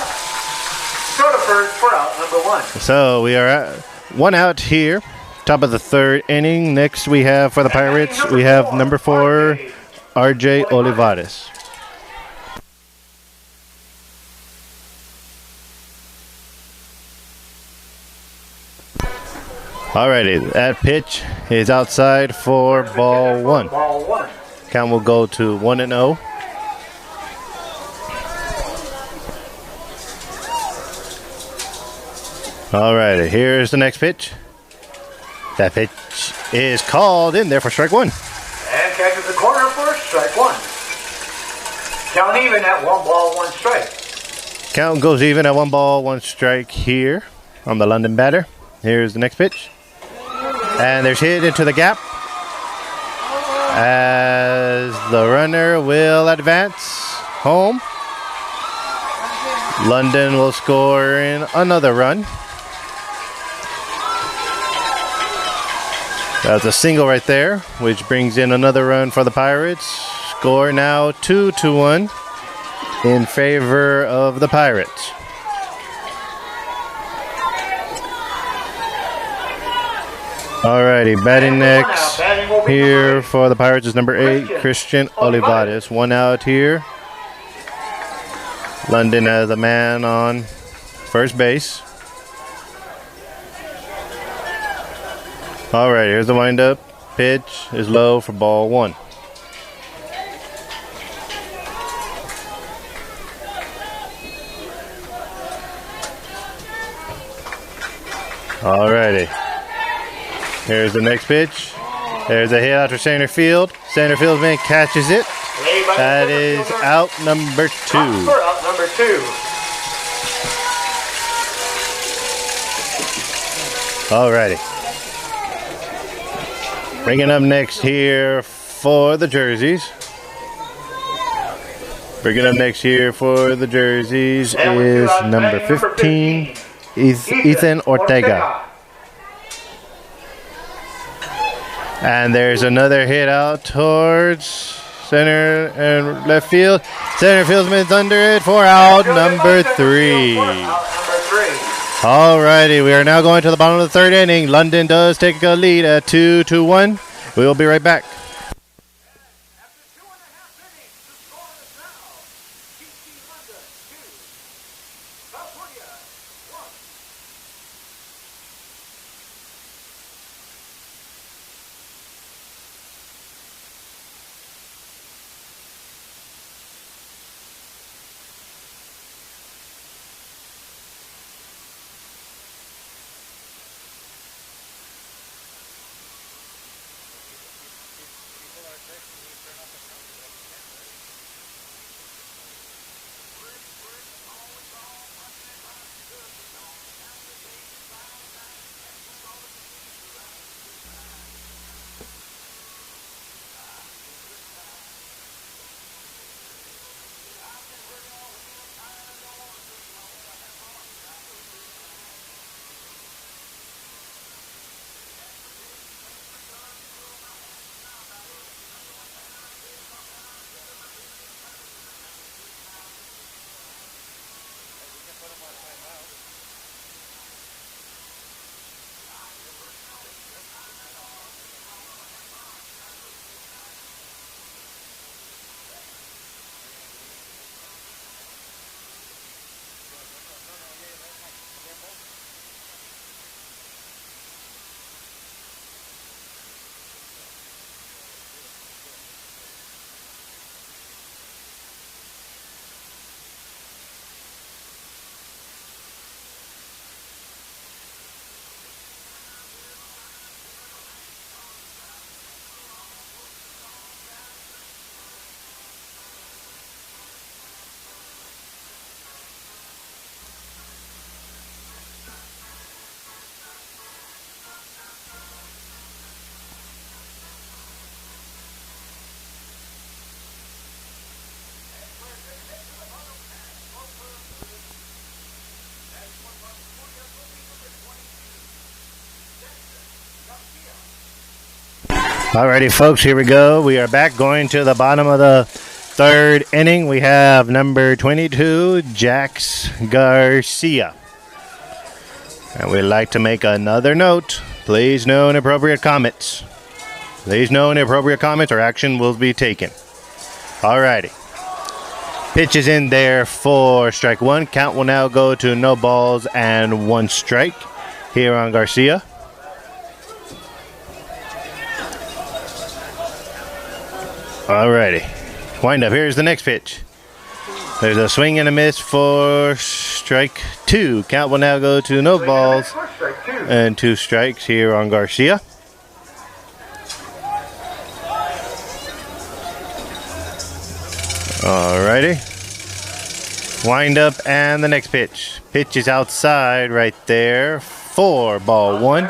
Throw to first for out number 1. So we are at 1 out here, top of the third inning. Next we have for the Pirates, we have number 4, RJ Olivares. Alrighty, that pitch is outside for ball 1. Count will go to 1-0. Alrighty, here's the next pitch. That pitch is called in there for strike 1. And catches the corner for strike 1. Count even at 1 ball, 1 strike. Count goes even at 1 ball, 1 strike here on the London batter. Here's the next pitch. And there's hit into the gap. As the runner will advance home. London will score in another run. That's a single right there, which brings in another run for the Pirates. Score now 2-1. in favor of the Pirates. Alrighty, batting next here for the Pirates is number 8, Christian Olivares. 1 out here. London has a man on first base. Alright, here's the windup. Pitch is low for ball 1. Alrighty. Here's the next pitch. There's a hit out to center field. Center fieldman catches it. That is out number 2. Out number 2. Alrighty. Bringing up next here for the jerseys. Bringing up next here for the jerseys is number 15, Ethan Ortega. And there's another hit out towards center and left field. Center fieldman's under it for out number 3. Alrighty, we are now going to the bottom of the 3rd inning. London does take a lead at 2-1. We will be right back. Alrighty, folks, here we go. We are back going to the bottom of the 3rd inning. We have number 22, Jax Garcia. And we'd like to make another note. Please no inappropriate comments. Please no inappropriate comments or action will be taken. Alrighty. Pitch is in there for strike 1. Count will now go to no balls and 1 strike here on Garcia. Alrighty. Wind up. Here's the next pitch. There's a swing and a miss for strike 2. Count will now go to no balls and 2 strikes here on Garcia. Alrighty. Wind up and the next pitch. Pitch is outside right there for ball 1.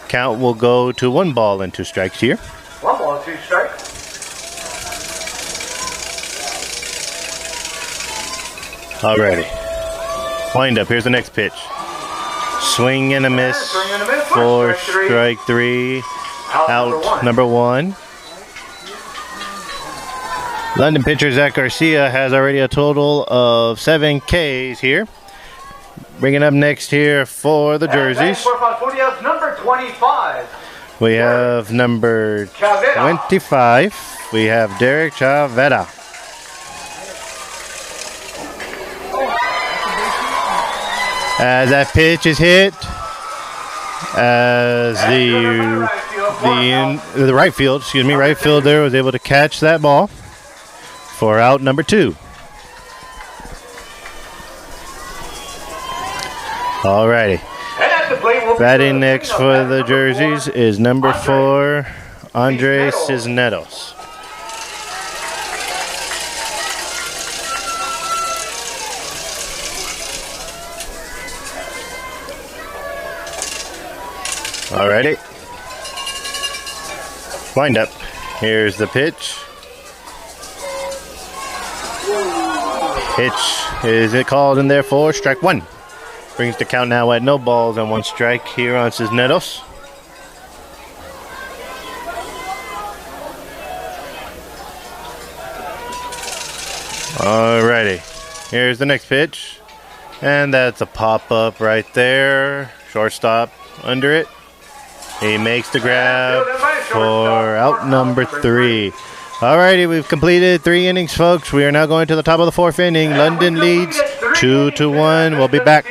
Count will go to 1 ball and 2 strikes here. 1 ball, 2 strikes. Alrighty. Wind up. Here's the next pitch. Swing and a miss for strike 3. Out number 1. London pitcher Zach Garcia has already a total of 7 Ks here. Bringing up next here for the jerseys. For Falfurrias, number 25. We have number 25. We have Derek Chavetta. As that pitch is hit, as the right field, right fielder was able to catch that ball for out number 2. Alrighty. Batting next for the jerseys is number 4, Andres Cisneros. Alrighty. Wind up. Here's the pitch. Pitch is it called in there for strike 1. Brings the count now at no balls and 1 strike here on Cisneros. Alrighty. Here's the next pitch. And that's a pop-up right there. Shortstop under it. He makes the grab for out number 3. Alrighty, we've completed 3 innings, folks. We are now going to the top of the 4th inning. London leads 2-1. We'll be back.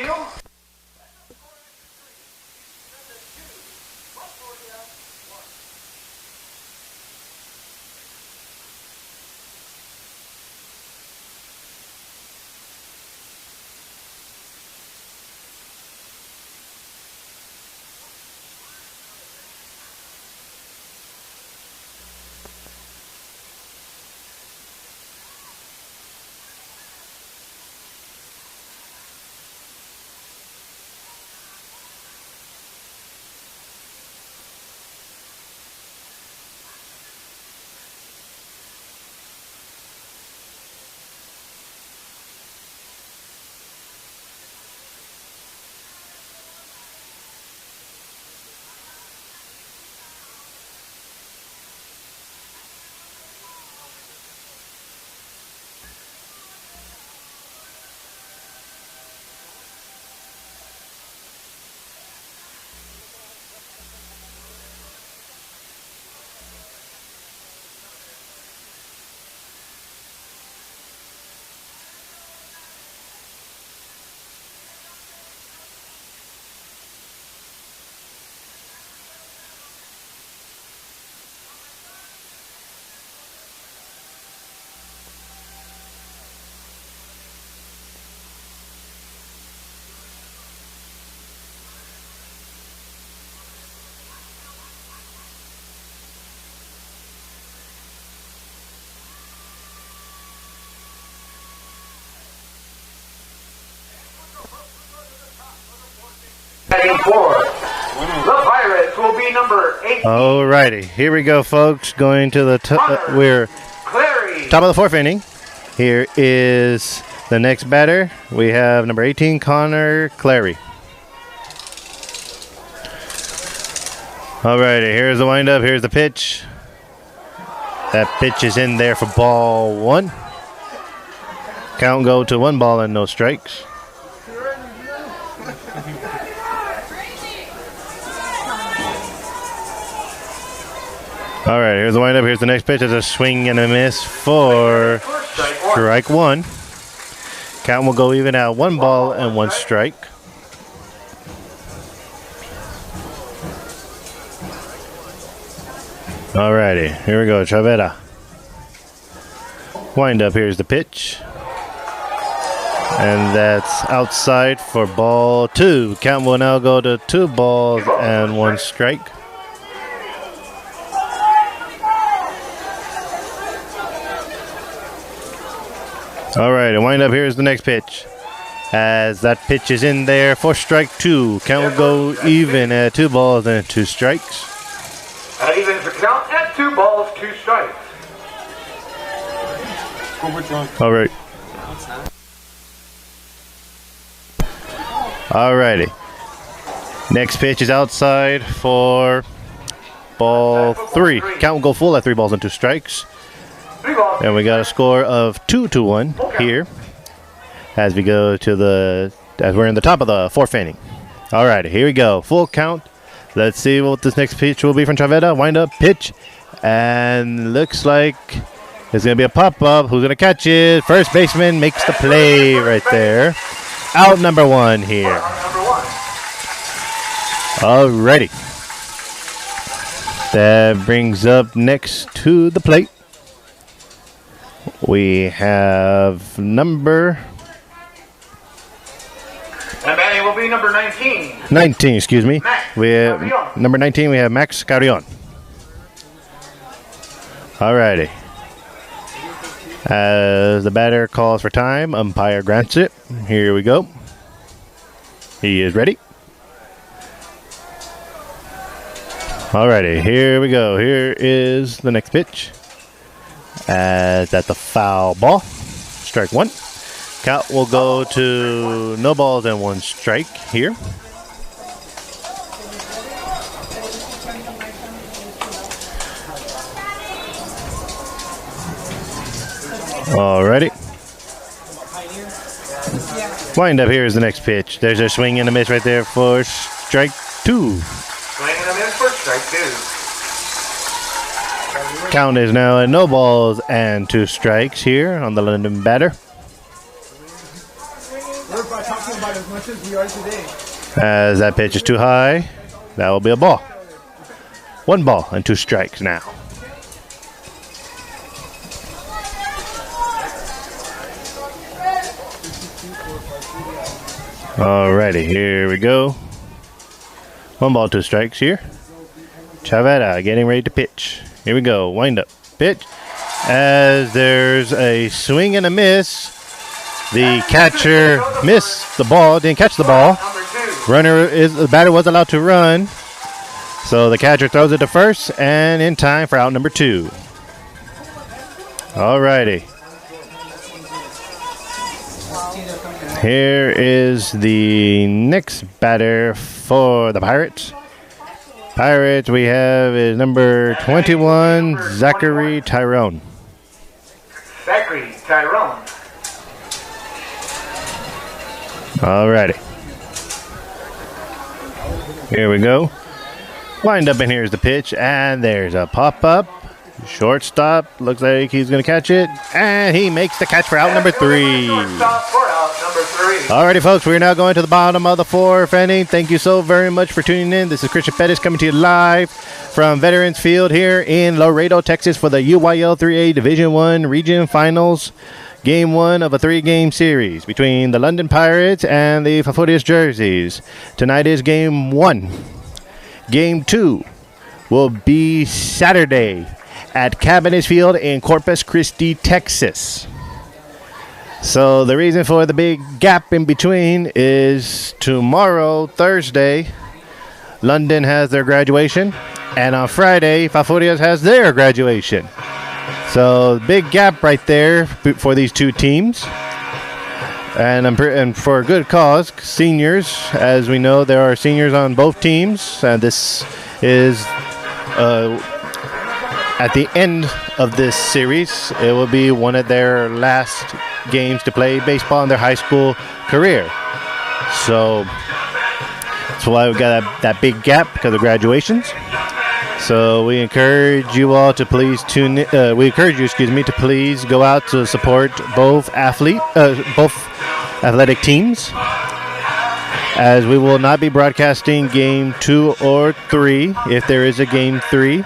The Pirates will be number 8. Alrighty, here we go, folks. Going to the we're top of the 4th inning. Here is the next batter. We have number 18, Connor Clary. Alrighty, here's the windup. Here's the pitch. That pitch is in there for ball 1. Count go to 1 ball and no strikes. All right, here's the windup. Here's the next pitch. It's a swing and a miss for strike 1. Count will go even at 1 ball and 1 strike. All righty, here we go. Chavetta. Wind up. Here's the pitch. And that's outside for ball 2. Count will now go to 2 balls and 1 strike. All right, and wind up. Here's the next pitch. As that pitch is in there for strike 2. Count will go even at 2 balls and 2 strikes. That evens the count at 2 balls, 2 strikes. All right. All righty. Next pitch is outside for ball 3. Count will go full at 3 balls and 2 strikes. 3 balls. And we got a score of 2-1 here as we go to as we're in the top of the 4th inning. All right, here we go. Full count. Let's see what this next pitch will be from Chavetta. Wind up pitch. And looks like it's going to be a pop-up. Who's going to catch it? First baseman makes the play right there. Out number 1 here. Alrighty. That brings up next to the plate. We have number... And batting will be number 19. 19, excuse me. Max We have Carrion. number 19. We have Max Carrion. Alrighty. As the batter calls for time, umpire grants it. Here we go. He is ready. Alrighty, here we go. Here is the next pitch. That's the foul ball. Strike 1. Count will go to no balls and 1 strike here. Alrighty. Wind up here is the next pitch. There's a swing and a miss right there for strike 2. Swing and a miss for strike 2. Count is now at no balls and 2 strikes here on the London batter. We're talking about as much as we are today. As that pitch is too high, that will be a ball. 1 ball and 2 strikes now. Alrighty, here we go. 1 ball, 2 strikes here. Chavetta getting ready to pitch. Here we go. Wind up. Pitch. As there's a swing and a miss. The catcher missed the ball, didn't catch the ball. The batter was allowed to run. So the catcher throws it to first and in time for out number 2. Alrighty. Here is the next batter for the Pirates. Pirates we have is number 21, Zachary Tyrone. Zachary Tyrone. Alrighty. Here we go. Wind up, and here's the pitch, and there's a pop-up. Shortstop, looks like he's going to catch it, and he makes the catch for out number 3. Shortstop for out number 3. Alrighty, folks, we're now going to the bottom of the 4th inning. Thank you so very much for tuning in. This is Christian Pettis coming to you live from Veterans Field here in Laredo, Texas for the UIL 3A Division I Region Finals. Game 1 of a 3-game series between the London Pirates and the Falfurrias Jerseys. Tonight is Game 1. Game 2 will be Saturday at Cabinets Field in Corpus Christi, Texas. So the reason for the big gap in between is tomorrow, Thursday, London has their graduation, and on Friday, Falfurrias has their graduation. So big gap right there for these 2 teams. And for a good cause, seniors, as we know, there are seniors on both teams, and this is at the end of this series, it will be one of their last games to play baseball in their high school career. So that's why we got that big gap because of graduations. So we encourage you all to please to please go out to support both athletic teams, as we will not be broadcasting game 2 or 3 if there is a game 3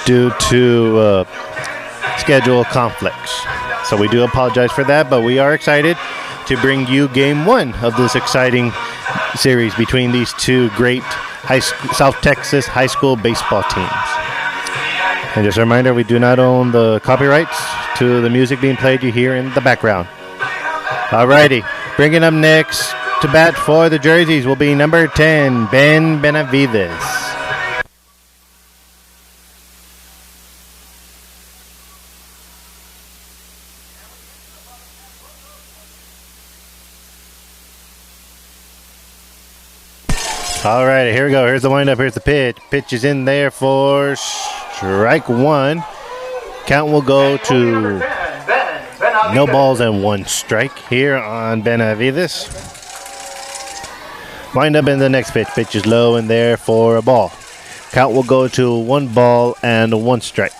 due to schedule conflicts. So we do apologize for that, but we are excited to bring you game 1 of this exciting series between these 2 great South Texas high school baseball teams. And just a reminder, we do not own the copyrights to the music being played you hear in the background. Alrighty, bringing up next to bat for the Jerseys will be number 10, Ben Benavides. All right, here we go. Here's the windup. Here's the pitch. Pitch is in there for strike 1. Count will go And only number to 10, Ben no Benavidez. balls and 1 strike here on Benavidez. Wind up in the next pitch. Pitch is low in there for a ball. Count will go to 1 ball and 1 strike.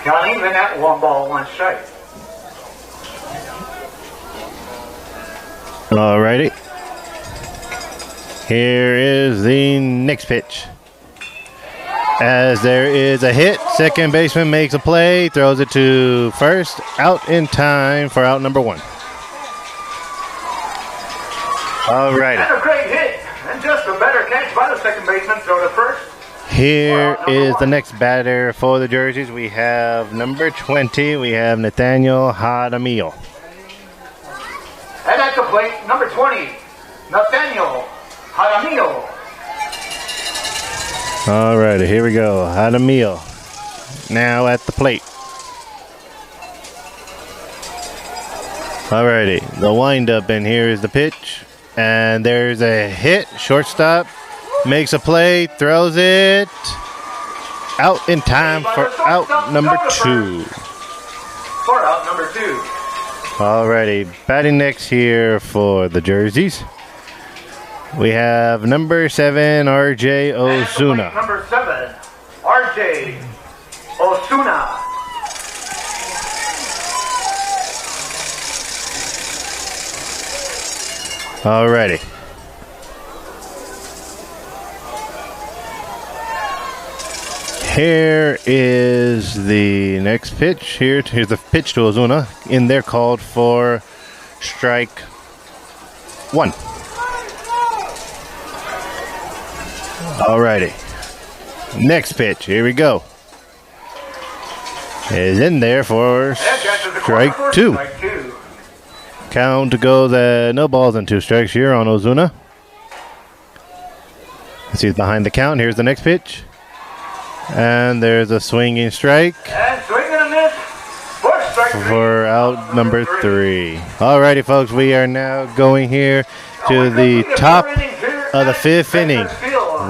Count even at 1 ball, 1 strike. Alrighty. Here is the next pitch. As there is a hit, second baseman makes a play, throws it to first, out in time for out number 1. Alrighty. And a great hit. And just a better catch by the second baseman. Throw to first. Here is the next batter for the jerseys. We have number 20. We have Nathaniel Hadamil. And at the plate, number 20, Nathaniel Hadamil. Alrighty, here we go. Hadamil now at the plate. Alrighty, the windup, and here is the pitch. And there's a hit. Shortstop makes a play, throws it out in time for out number 2. For out number 2. Alrighty, batting next here for the jerseys. We have number 7, RJ Ozuna. Number 7, RJ Ozuna. Alrighty. Here is the next pitch. Here's the pitch to Ozuna. In there called for strike 1. Alrighty. Next pitch. Here we go. Is in there for strike 2. Count goes at no balls and 2 strikes here on Ozuna. He's behind the count. Here's the next pitch. And there's a swinging strike. And swinging a miss for strike 3. For out number 3. Alrighty, folks. We are now going here to the top of the 5th inning.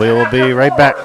We will be right back.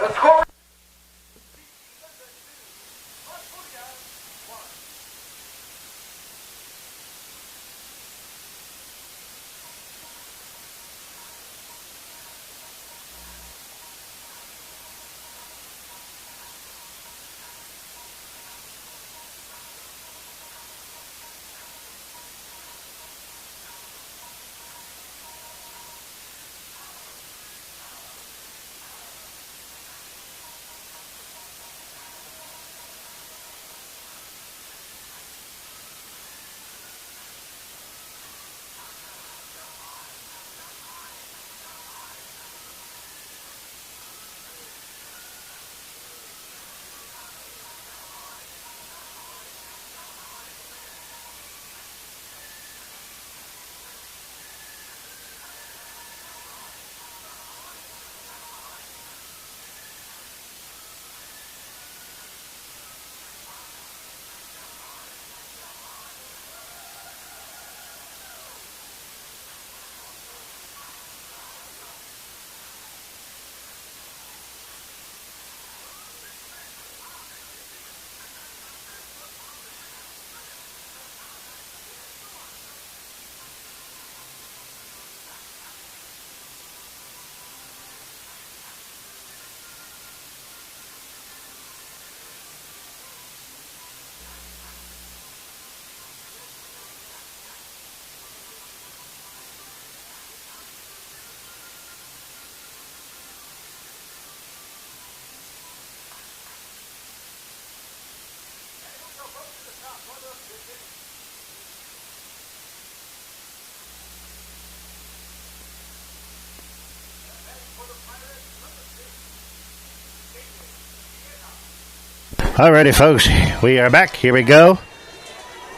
Alrighty, folks, we are back. Here we go.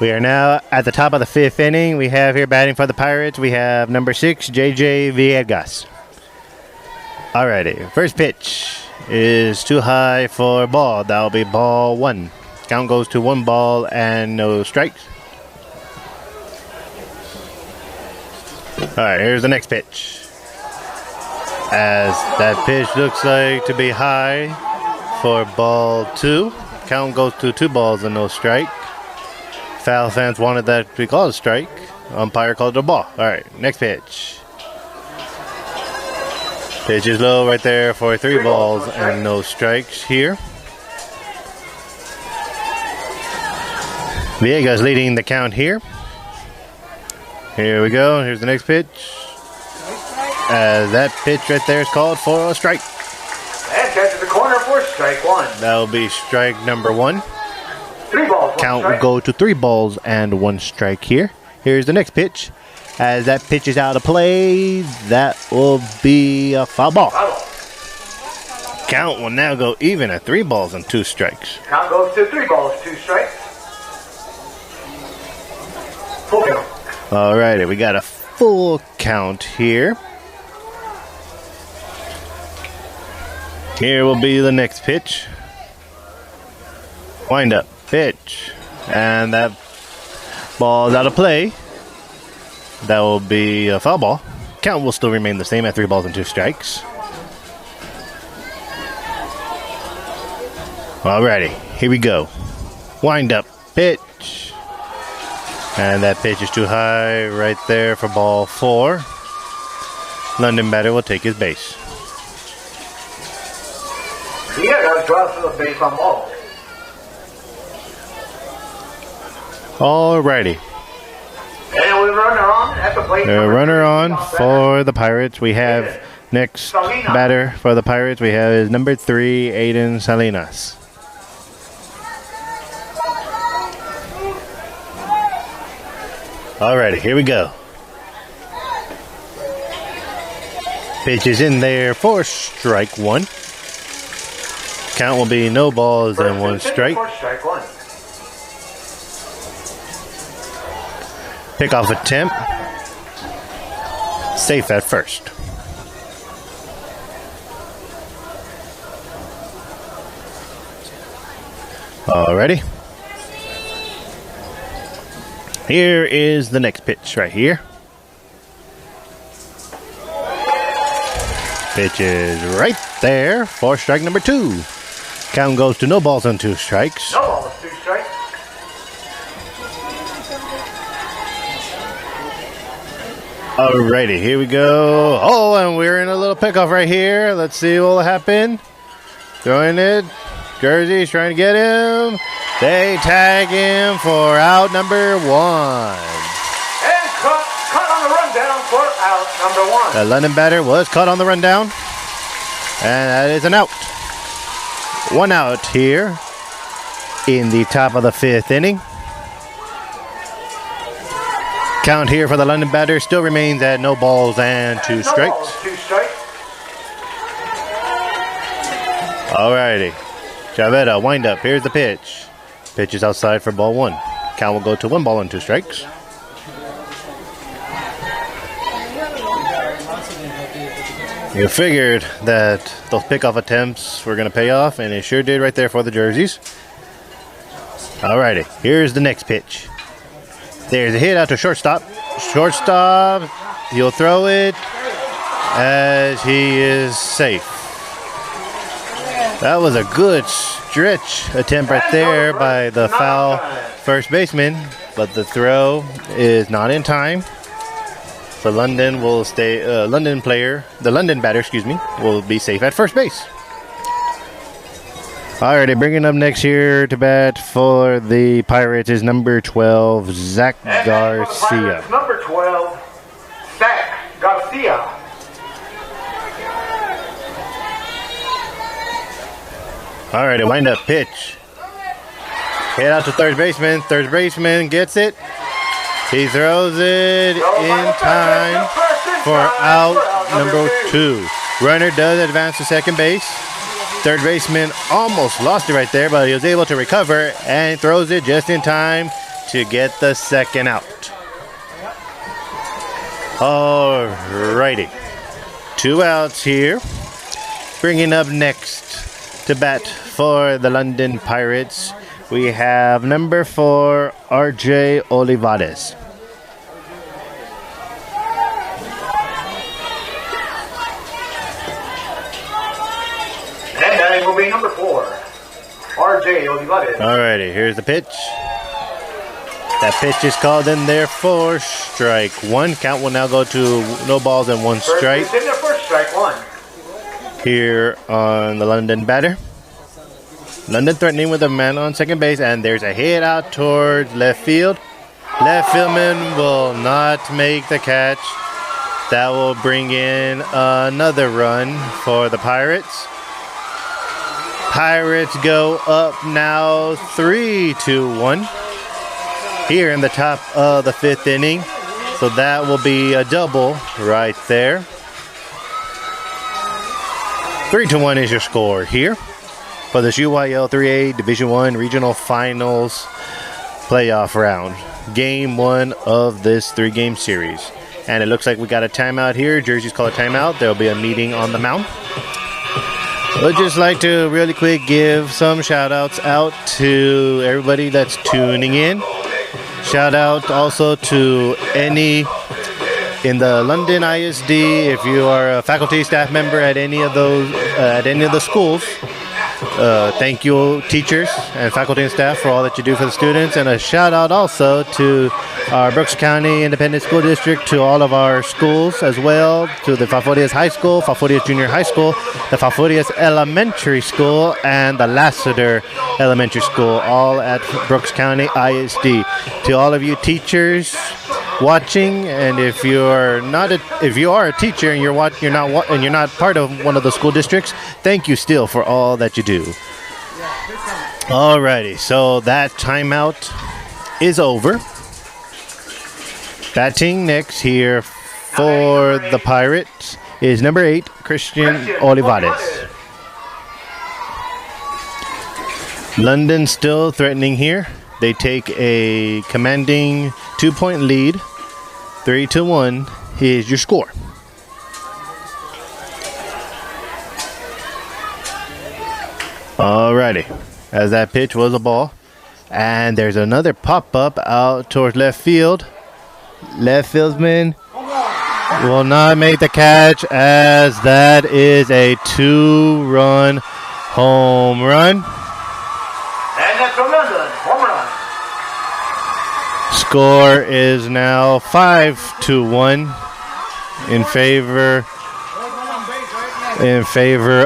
We are now at the top of the 5th inning. We have here batting for the Pirates. We have number 6, JJ Villegas. Alrighty, first pitch is too high for ball. That'll be ball 1. Count goes to 1 ball and no strikes. Alright, here's the next pitch. As that pitch looks like to be high for ball 2. Count goes to 2 balls and no strike. Foul fans wanted that to be called a strike. Umpire called it a ball. All right, next pitch. Pitch is low right there for 3 balls and no strikes here. Villegas leading the count here. Here we go. Here's the next pitch. As that pitch right there is called for a strike. And catches the corner for strike 1. That will be strike number 1. 3 balls. Count will go to 3 balls and 1 strike here. Here's the next pitch. As that pitch is out of play, that will be a foul ball. Count will now go even at 3 balls and 2 strikes. Count goes to 3 balls, 2 strikes. Full count. Alrighty, we got a full count here. Here will be the next pitch. Wind up, pitch. And that ball's out of play. That will be a foul ball. Count will still remain the same at 3 balls and 2 strikes. Alrighty, here we go. Wind up, pitch. And that pitch is too high right there for ball 4. London batter will take his base. Villegas drops to the base on ball. Alrighty. And with runner on at the plate. The runner on for the Pirates. We have next batter for the Pirates. We have is number 3, Aiden Salinas. Alrighty, here we go. Pitch is in there for strike 1. Count will be no balls and 1 strike. Pickoff attempt. Safe at first. Alrighty. Here is the next pitch right here. Pitch is right there for strike number 2. Count goes to no balls and 2 strikes. No balls, 2 strikes. Alrighty, here we go. Oh, and we're in a little pickoff right here. Let's see what will happen. Throwing it. Jersey's trying to get him. They tag him for out number 1. And cut on the rundown for out number 1. The London batter was caught on the rundown. And that is an out. 1 out here in the top of the 5th inning. Count here for the London batter still remains at no balls and 2 strikes. No balls, 2 strikes. Alrighty. Chavetta, wind up. Here's the pitch. Pitch is outside for ball 1. Count will go to 1 ball and 2 strikes. You figured that those pickoff attempts were going to pay off, and it sure did right there for the Jerseys. Alrighty, here's the next pitch. There's a hit out to shortstop. Shortstop, he'll throw it as he is safe. That was a good stretch attempt right there by the foul first baseman, but the throw is not in time. So London will stay. The London batter, will be safe at first base. Alrighty, bringing up next here to bat for the Pirates is number 12, Zach Garcia. Number 12, Zach Garcia. Alrighty, wind up pitch. Hit out to third baseman. Third baseman gets it. He throws it in time for out number 2. Runner does advance to second base. Third baseman almost lost it right there, but he was able to recover and throws it just in time to get the second out. Alrighty. 2 outs here. Bringing up next to bat for the London Pirates, we have number 4, RJ Olivares. And that will be number 4. Alrighty, here's the pitch. That pitch is called in there for strike one. Count will now go to no balls and one strike. In there for strike one. Here on the London batter. London threatening with a man on second base, and there's a hit out towards left field. Left fieldman will not make the catch. That will bring in another run for the Pirates. Pirates go up now 3-1 here in the top of the fifth inning. So that will be a double right there. 3-1 is your score here for this UIL 3A Division I Regional Finals playoff round. Game one of this three-game series. And it looks like we got a timeout here. Jersey's called a timeout. There'll be a meeting on the mound. I'd just like to really quick give some shout-outs out to everybody that's tuning in. Shout out also to any in the London ISD, if you are a faculty staff member at any of the schools. Thank you, teachers and faculty and staff, for all that you do for the students. And a shout out also to our Brooks County Independent School District, to all of our schools as well, to the Falfurrias High School, Falfurrias Junior High School, the Falfurrias Elementary School, and the Lassiter Elementary School, all at Brooks County ISD. To all of you teachers watching, and if you are a teacher and you're not part of one of the school districts, thank you still for all that you do. Alrighty, so that timeout is over. Batting next here for the Pirates is number 8, Christian Olivares. London still threatening here. They take a commanding 2-point lead. 3-1 is your score. Alrighty, as that pitch was a ball. And there's another pop-up out towards left field. Left fieldman will not make the catch, as that is a 2-run home run. And that's from London, home run. Score is now 5-1 in favor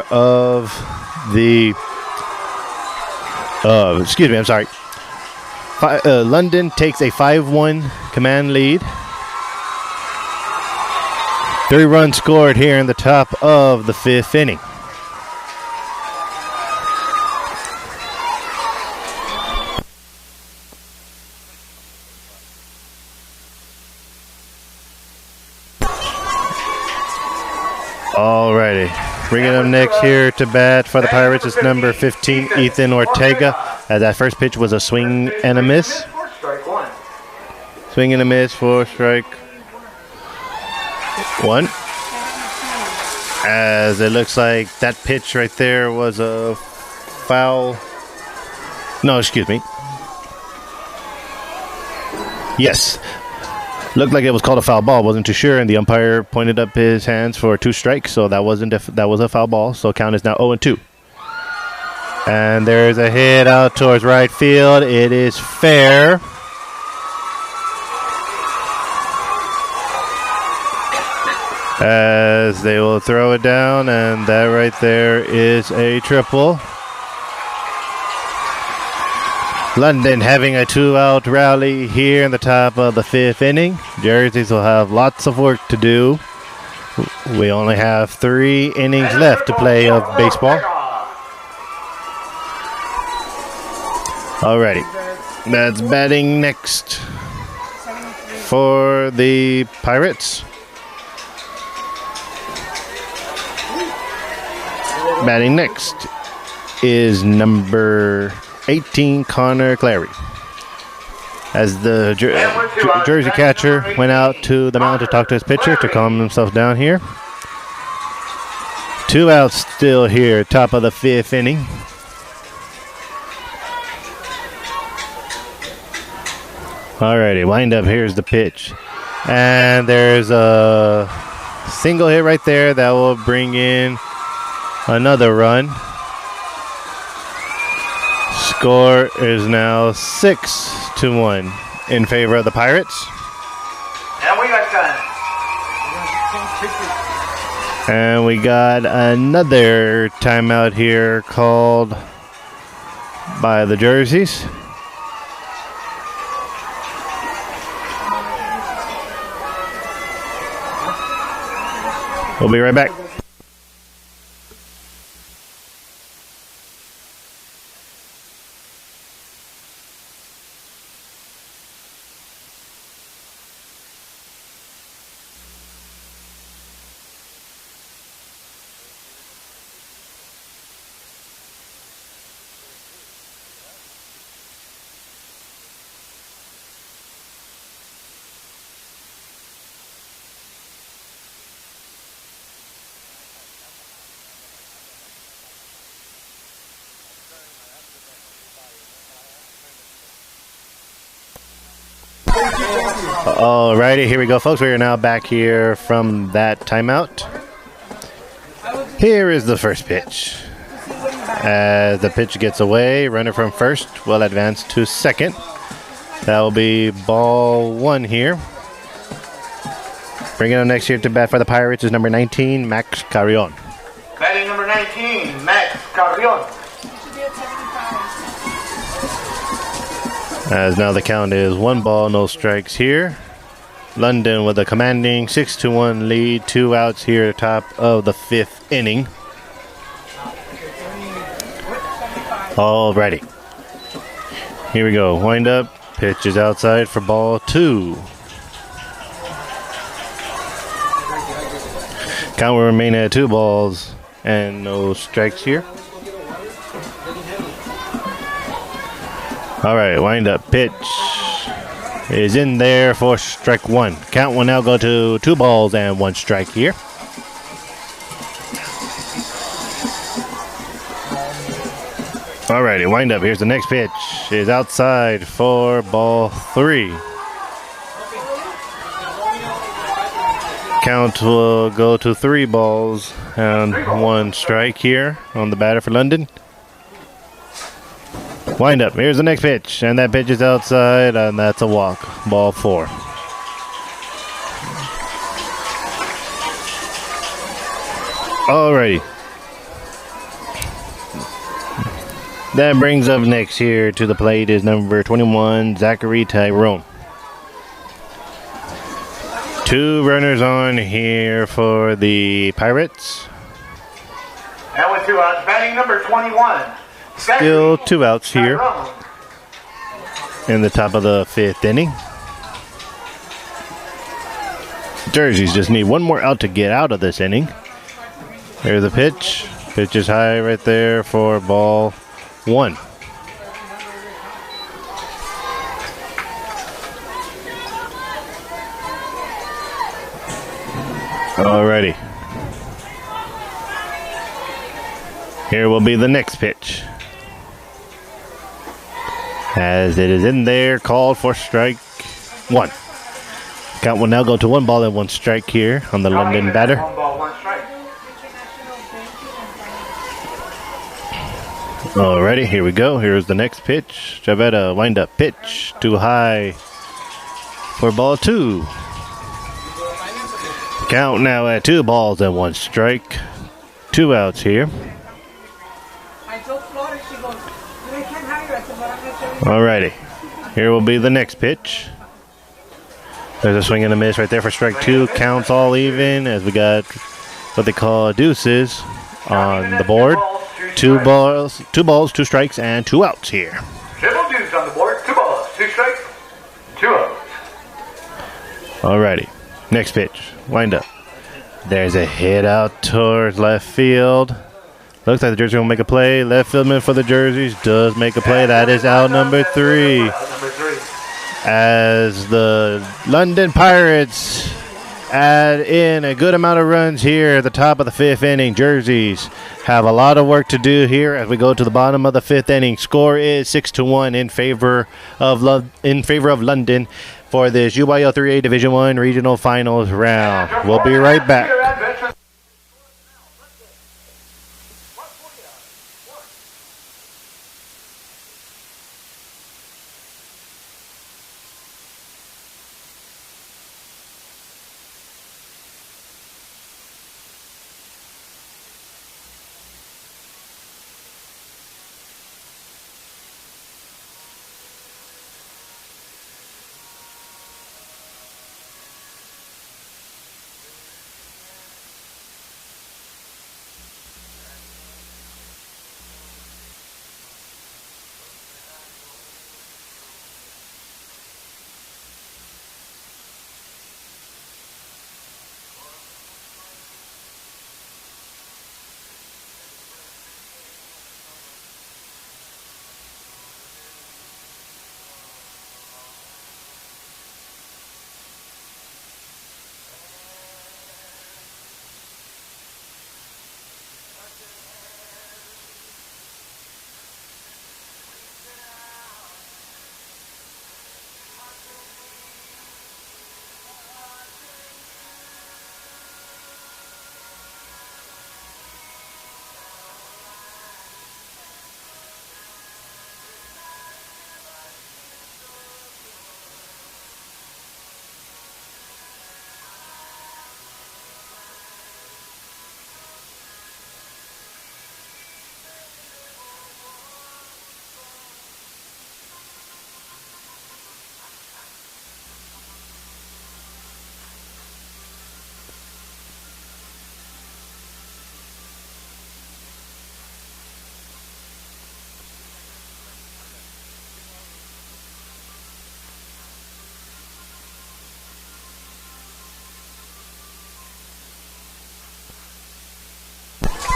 of the London takes a 5-1 command lead. 3 runs scored here in the top of the fifth inning. Alrighty, bringing up next here to bat for the Pirates is number 15, Ethan Ortega. As that first pitch was a swing and a miss. Swing and a miss for strike one. As it looks like that pitch right there was a foul. No, excuse me. Yes. Looked like it was called a foul ball. Wasn't too sure, and the umpire pointed up his hands for 2 strikes, so that was a foul ball. So count is now 0-2. And there's a hit out towards right field. It is fair. As they will throw it down, and that right there is a triple. London having a 2-out rally here in the top of the fifth inning. Jerseys will have lots of work to do. We only have 3 innings left to play of baseball. Alrighty, that's batting next for the Pirates. Batting next is number 18, Connor Clary. As the Jersey catcher went out to the mound to talk to his pitcher to calm himself down here. 2 outs still here, top of the fifth inning. Alrighty, wind up, here's the pitch. And there's a single hit right there that will bring in another run. Score is now 6-1 in favor of the Pirates. And we got time. And we got another timeout here called by the Jerseys. We'll be right back. Alrighty, here we go, folks. We are now back here from that timeout. Here is the first pitch. As the pitch gets away, runner from first will advance to second. That will be ball one here. Bringing up next here to bat for the Pirates is number 19, Max Carrion. Batting number 19, Max Carrion. As now the count is 1 ball, no strikes here. London with a commanding 6-1 lead, 2 outs here top of the 5th inning. Alrighty. Here we go. Wind up. Pitch is outside for ball 2. Count will remain at 2 balls and no strikes here. All right, wind up. Pitch is in there for strike 1. Count will now go to 2 balls and 1 strike here. All righty, wind up. Here's the next pitch. Is outside for ball 3. Count will go to 3 balls and 1 strike here on the batter for London. Wind up. Here's the next pitch, and that pitch is outside, and that's a walk. Ball 4. Alrighty. That brings up next here to the plate is number 21, Zachary Tyrone. 2 runners on here for the Pirates. And with 2 outs, batting number 21. Still 2 outs here in the top of the 5th inning. Jerseys just need 1 more out to get out of this inning. Here's the pitch. Pitch is high right there for ball 1. Alrighty. Here will be the next pitch. As it is in there, called for strike 1. Count will now go to 1 ball and 1 strike here on the London batter. 1 ball, 1 strike. Alrighty, here we go. Here's the next pitch. Javetta, wind up pitch. Too high for ball 2. Count now at 2 balls and 1 strike. 2 outs here. Alrighty, here will be the next pitch. There's a swing and a miss right there for strike 2. Counts all even as we got what they call deuces on the board. 2 balls, 2 strikes, and 2 outs here. Triple deuce on the board. 2 balls, 2 strikes, 2 outs. Alrighty, next pitch. Wind up. There's a hit out towards left field. Looks like the Jerseys will make a play. Left fieldman for the Jerseys does make a play. That is out number 3. As the London Pirates add in a good amount of runs here at the top of the 5th inning. Jerseys have a lot of work to do here as we go to the bottom of the 5th inning. Score is 6-1 in favor of London for this UIL 3A Division I Regional Finals round. We'll be right back.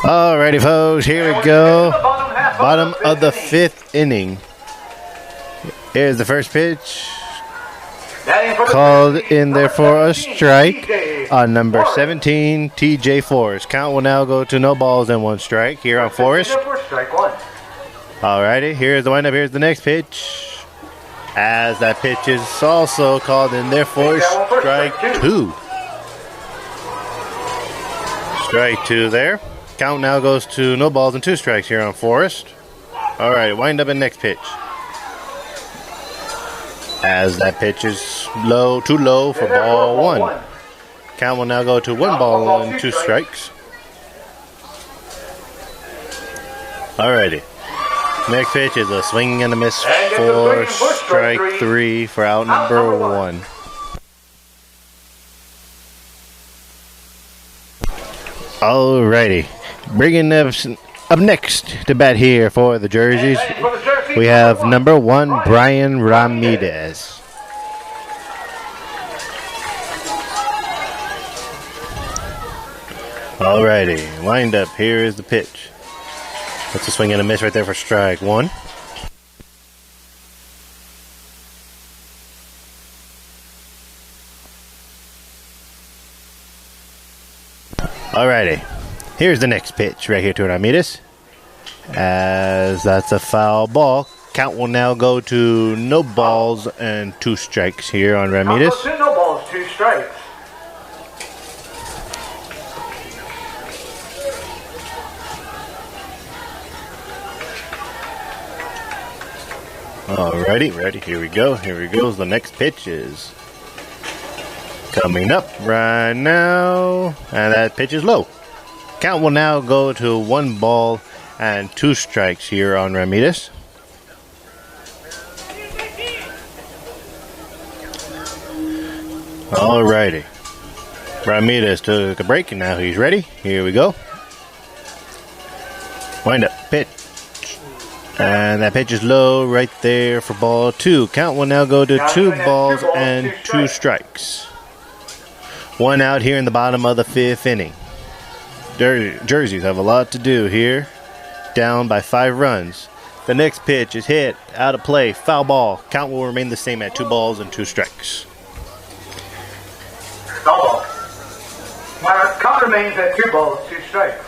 Alrighty, folks, here we go. Bottom of the 5th inning. Here's the first pitch. Called in there for a strike on number 17, TJ Forrest. Count will now go to no balls and 1 strike here on Forrest. Alrighty, here's the windup. Here's the next pitch. As that pitch is also called in there for strike 2. Strike 2 there. Count now goes to no balls and 2 strikes here on Forrest. Alright, wind up and next pitch. As that pitch is low, too low for ball 1. Count will now go to 1 ball and 2 strikes. Alrighty. Next pitch is a swing and a miss for strike 3 for out number 1. Alrighty. Bringing up next to bat here for the jerseys, we have number 1, Brian Ramirez. Alrighty, wind up. Here is the pitch. That's a swing and a miss right there for strike 1. Alrighty, here's the next pitch right here to Ramirez. As that's a foul ball. Count will now go to no balls and 2 strikes here on Ramirez. No balls, 2 strikes. Alrighty, ready, here we go. Here we go. The next pitch is coming up right now. And that pitch is low. Count will now go to 1 ball and 2 strikes here on Ramirez. Alrighty. Ramirez took a break and now he's ready. Here we go. Wind up, pitch. And that pitch is low right there for ball 2. Count will now go to 2 balls and 2 strikes. 1 out here in the bottom of the 5th inning. Jerseys have a lot to do here. Down by 5 runs. The next pitch is hit, out of play, foul ball. Count will remain the same at 2 balls and 2 strikes. Foul ball. Count remains at 2 balls, 2 strikes.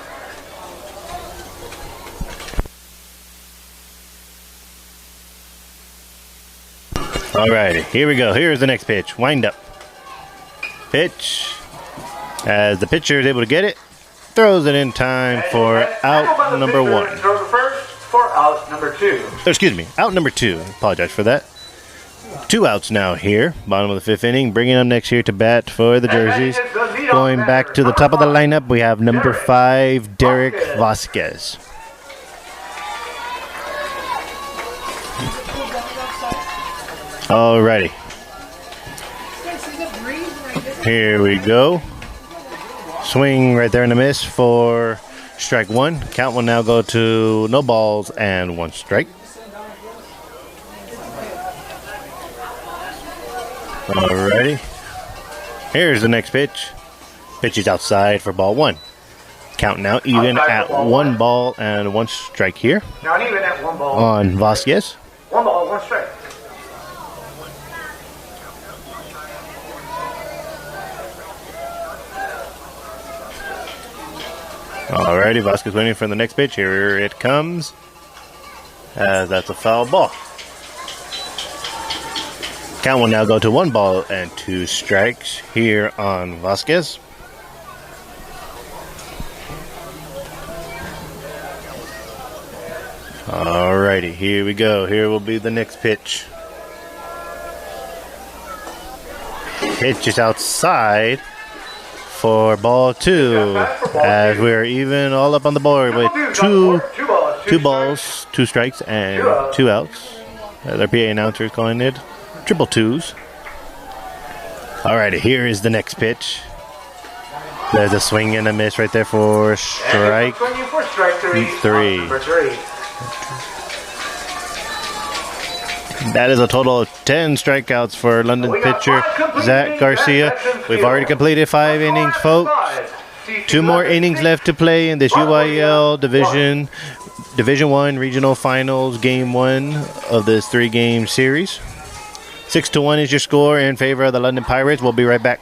Alrighty, here we go. Here's the next pitch. Wind up. Pitch. As the pitcher is able to get it, throws it in time for out number 1. Throws it first for out number 2. Excuse me, out number 2. Apologize for that. 2 outs now here. Bottom of the 5th inning. Bringing up next here to bat for the jerseys. Going back to the top of the lineup, we have number 5, Derek Vasquez. Alrighty. Here we go. Swing right there in the miss for strike 1. Count will now go to no balls and 1 strike. Alrighty. Here's the next pitch. Pitch is outside for ball 1. Count now even at 1 ball and 1 strike here. Now even at 1 ball. On Vasquez. 1 ball, 1 strike. Alrighty, Vasquez waiting for the next pitch. Here it comes. That's a foul ball. Count will now go to 1 ball and 2 strikes here on Vasquez. Alrighty, here we go. Here will be the next pitch. Pitch is outside for ball 2, as we're even all up on the board with 2 balls, 2 strikes, and 2 outs. Their PA announcer is calling it triple 2s. Alrighty, here is the next pitch. There's a swing and a miss right there for strike 3. That is a total of 10 strikeouts for London pitcher Zach Garcia. We've already completed 5 innings, folks. 2 more innings left to play in this UIL Division 1 Regional Finals Game 1 of this 3-game series. 6-1 is your score in favor of the London Pirates. We'll be right back.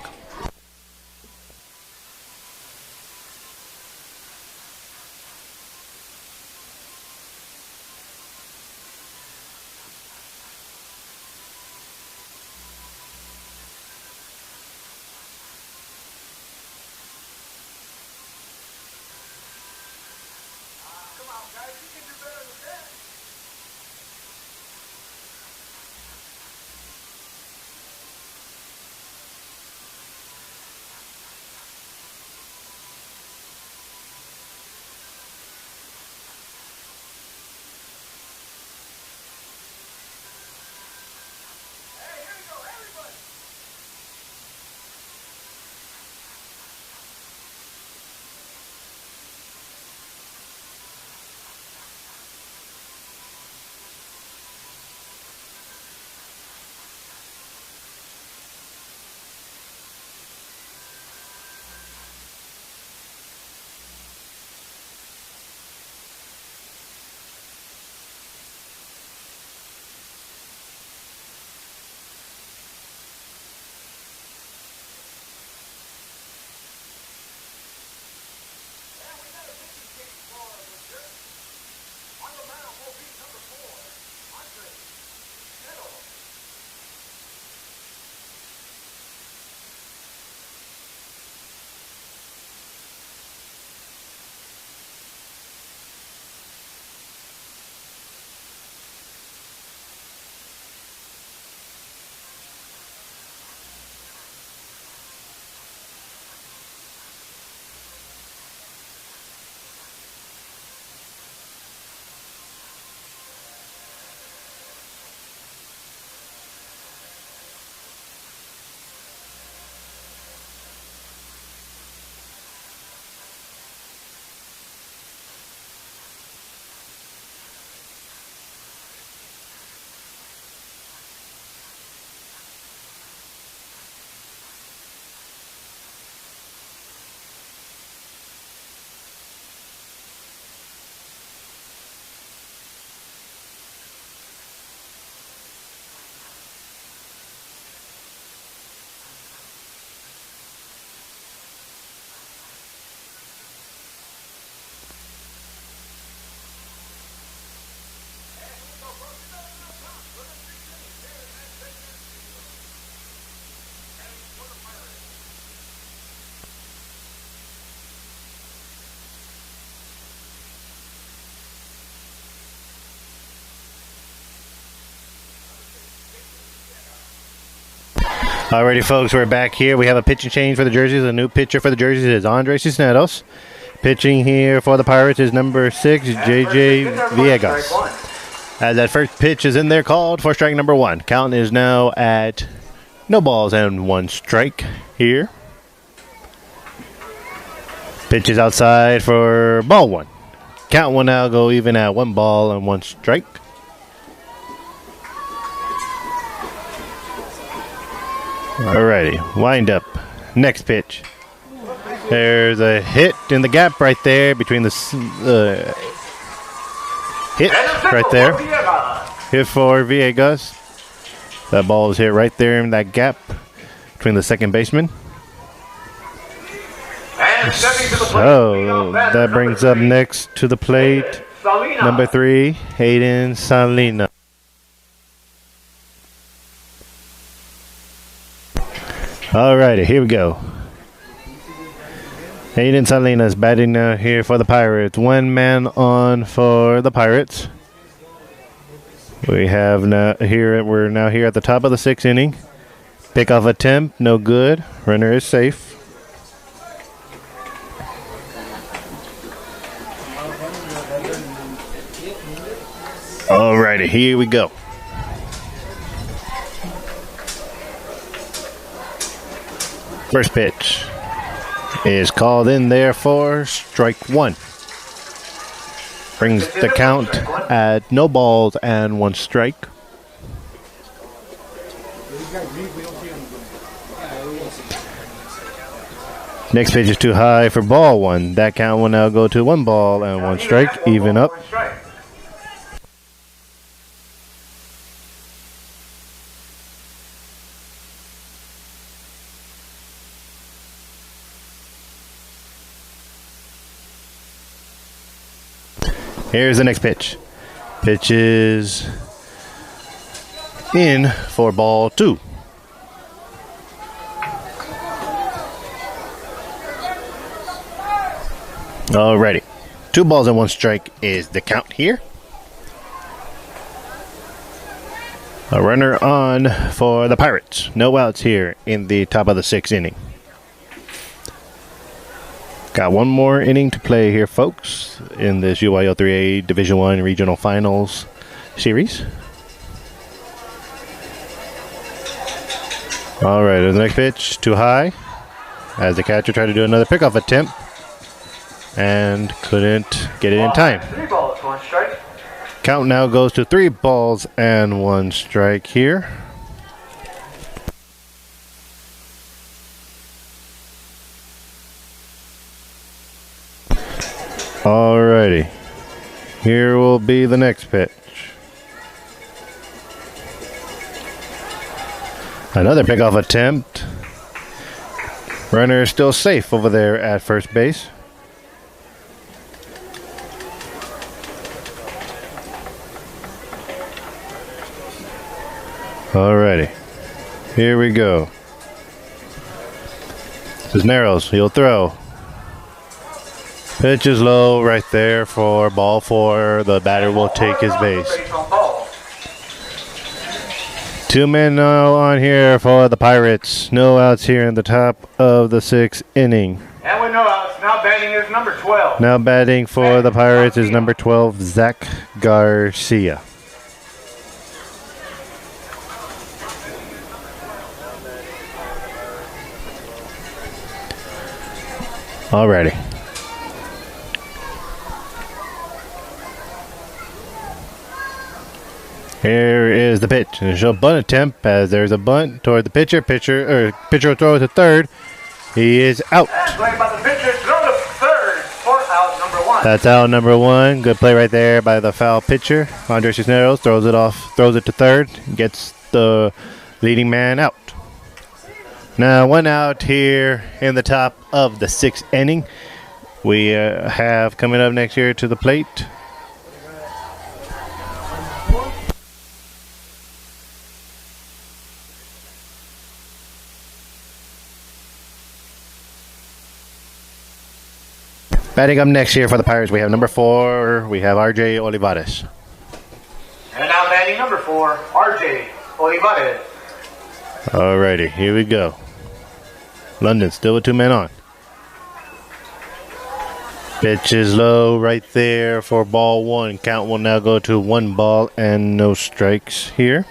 Alrighty, folks, we're back here. We have a pitching change for the jerseys. A new pitcher for the jerseys is Andre Cisneros. Pitching here for the Pirates is number 6, JJ Villegas. As that first pitch is in there, called for strike number 1. Count is now at no balls and 1 strike here. Pitch is outside for ball 1. Count will now go even at 1 ball and 1 strike. Alrighty, wind up. Next pitch. There's a hit in the gap right there between the hit right there. Hit for Villegas. That ball is hit right there in that gap between the second baseman. So that brings up next to the plate number 3, Hayden Salinas. Alrighty, here we go. Hayden Salinas batting now here for the Pirates. 1 man on for the Pirates. We have now here. We're now here at the top of the 6th inning. Pickoff attempt, no good. Runner is safe. Alrighty, here we go. First pitch is called in there for strike 1. Brings the count at no balls and 1 strike. Next pitch is too high for ball one. That count will now go to 1 ball and 1 strike, even up. Here's the next pitch. Pitch is in for ball 2. Alrighty. 2 balls and 1 strike is the count here. A runner on for the Pirates. No outs here in the top of the 6th inning. Got 1 more inning to play here, folks, in this UIL 3A Division I Regional Finals series. All right, the next pitch, too high, as the catcher tried to do another pickoff attempt and couldn't get it in time. 3 balls, 1 strike. Count now goes to 3 balls and 1 strike here. Alrighty, here will be the next pitch. Another pickoff attempt. Runner is still safe over there at first base. Alrighty, here we go. Cisneros, he'll throw. Pitch is low right there for ball 4. The batter will take his base. 2 men now on here for the Pirates. No outs here in the top of the 6th inning. And with no outs, now batting is number 12. Now batting for the Pirates is number 12, Zach Garcia. Alrighty. Here is the pitch. Initial bunt attempt as there's a bunt toward the pitcher. Pitcher will throw to third. He is out. And played by the pitcher, throw to third for out number 1. That's out number 1. Good play right there by the foul pitcher. Andres Cisneros throws it to third. Gets the leading man out. Now 1 out here in the top of the 6th inning. We have coming up next year to the plate. Batting up next year for the Pirates, we have number 4. We have R.J. Olivares. And now batting number 4, R.J. Olivares. Alrighty, here we go. London still with 2 men on. Pitch is low right there for ball 1. Count will now go to 1 ball and no strikes here.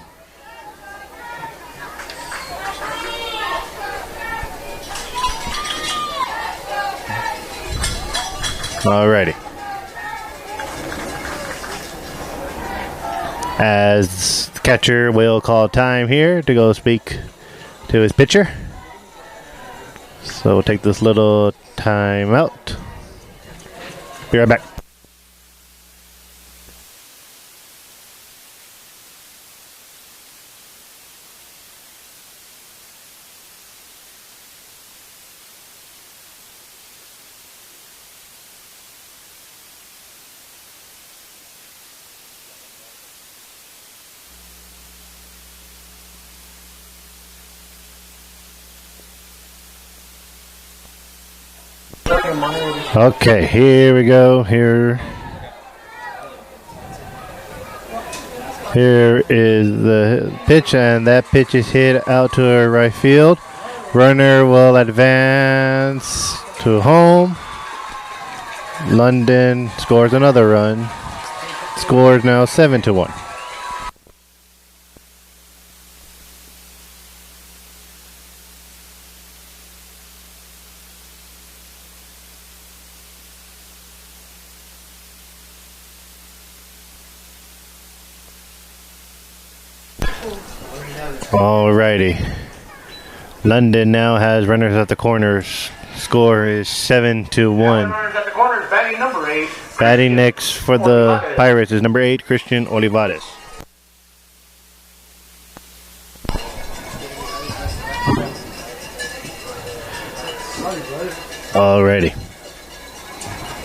Alrighty. As the catcher will call time here to go speak to his pitcher. So we'll take this little time out. Be right back. Okay, here we go. Here is the pitch, and that pitch is hit out to right field. Runner will advance to home. London scores another run. Scores now 7-1. Alrighty. London now has runners at the corners. Score is 7-1. At the corners, batting number 8. Batting next for the Pirates is number 8, Christian Olivares. Alrighty.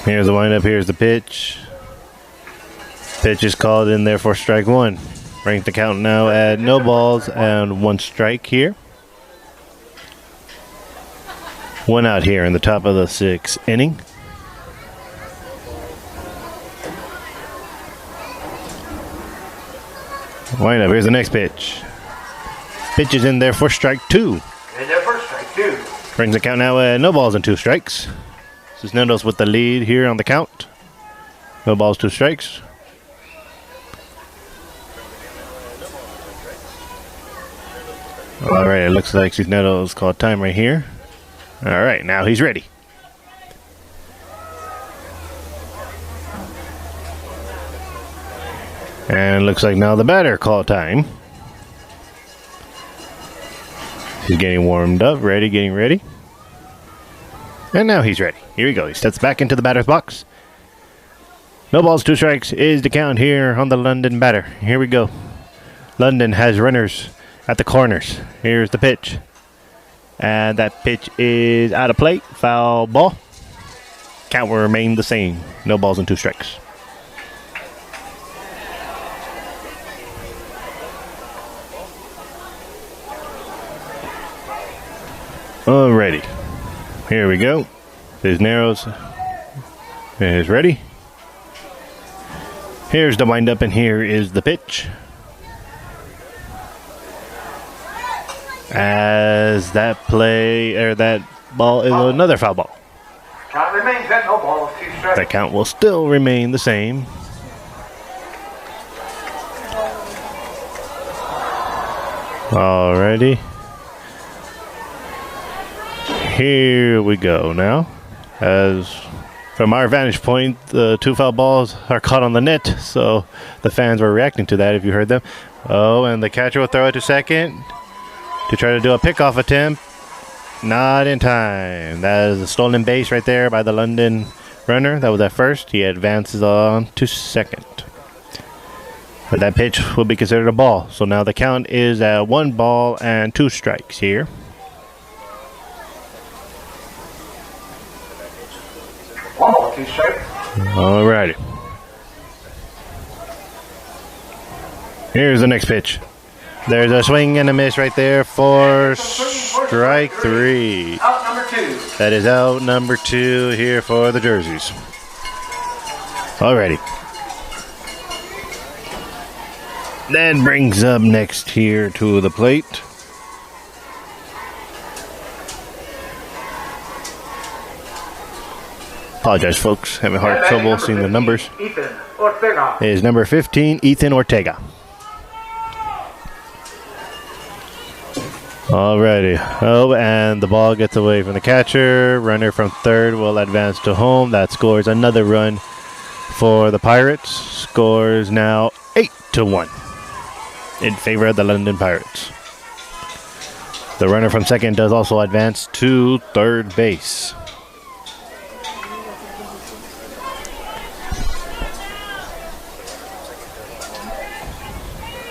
Here's the windup, here's the pitch. Pitch is called in there for strike 1. Brings the count now at no balls and 1 strike here. 1 out here in the top of the 6th inning. Windup, here's the next pitch. Pitch is in there for strike 2. In there for strike 2. Brings the count now at no balls and 2 strikes. Cisneros with the lead here on the count. No balls, 2 strikes. All right, it looks like Cisneros called time right here. All right, now he's ready. And looks like now the batter called time. He's getting warmed up, getting ready. And now he's ready. Here we go. He steps back into the batter's box. No balls, 2 strikes is the count here on the London batter. Here we go. London has runners at the corners. Here's the pitch. And that pitch is out of play. Foul ball. Count will remain the same. No balls and 2 strikes. Alrighty. Here we go. Cisneros is ready. Here's the windup and here is the pitch. As that ball is another foul ball. Count remains at no balls, 2 strikes. That count will still remain the same. Alrighty. Here we go now. As from our vantage point, the 2 foul balls are caught on the net, so the fans were reacting to that if you heard them. Oh, and the catcher will throw it to second to try to do a pickoff attempt. Not in time. That is a stolen base right there by the London runner. That was at first. He advances on to second. But that pitch will be considered a ball. So now the count is at 1 ball and 2 strikes here. Alrighty. Here's the next pitch. There's a swing and a miss right there for strike 3. Out number 2. That is out number 2 here for the Jerseys. Alrighty. That brings up next here to the plate. Apologize, folks. Having hard trouble seeing the numbers. Ethan Ortega. Is number 15, Ethan Ortega. Alrighty. Oh, and the ball gets away from the catcher. Runner from third will advance to home. That scores another run for the Pirates. Scores now 8-1 in favor of the London Pirates. The runner from second does also advance to third base.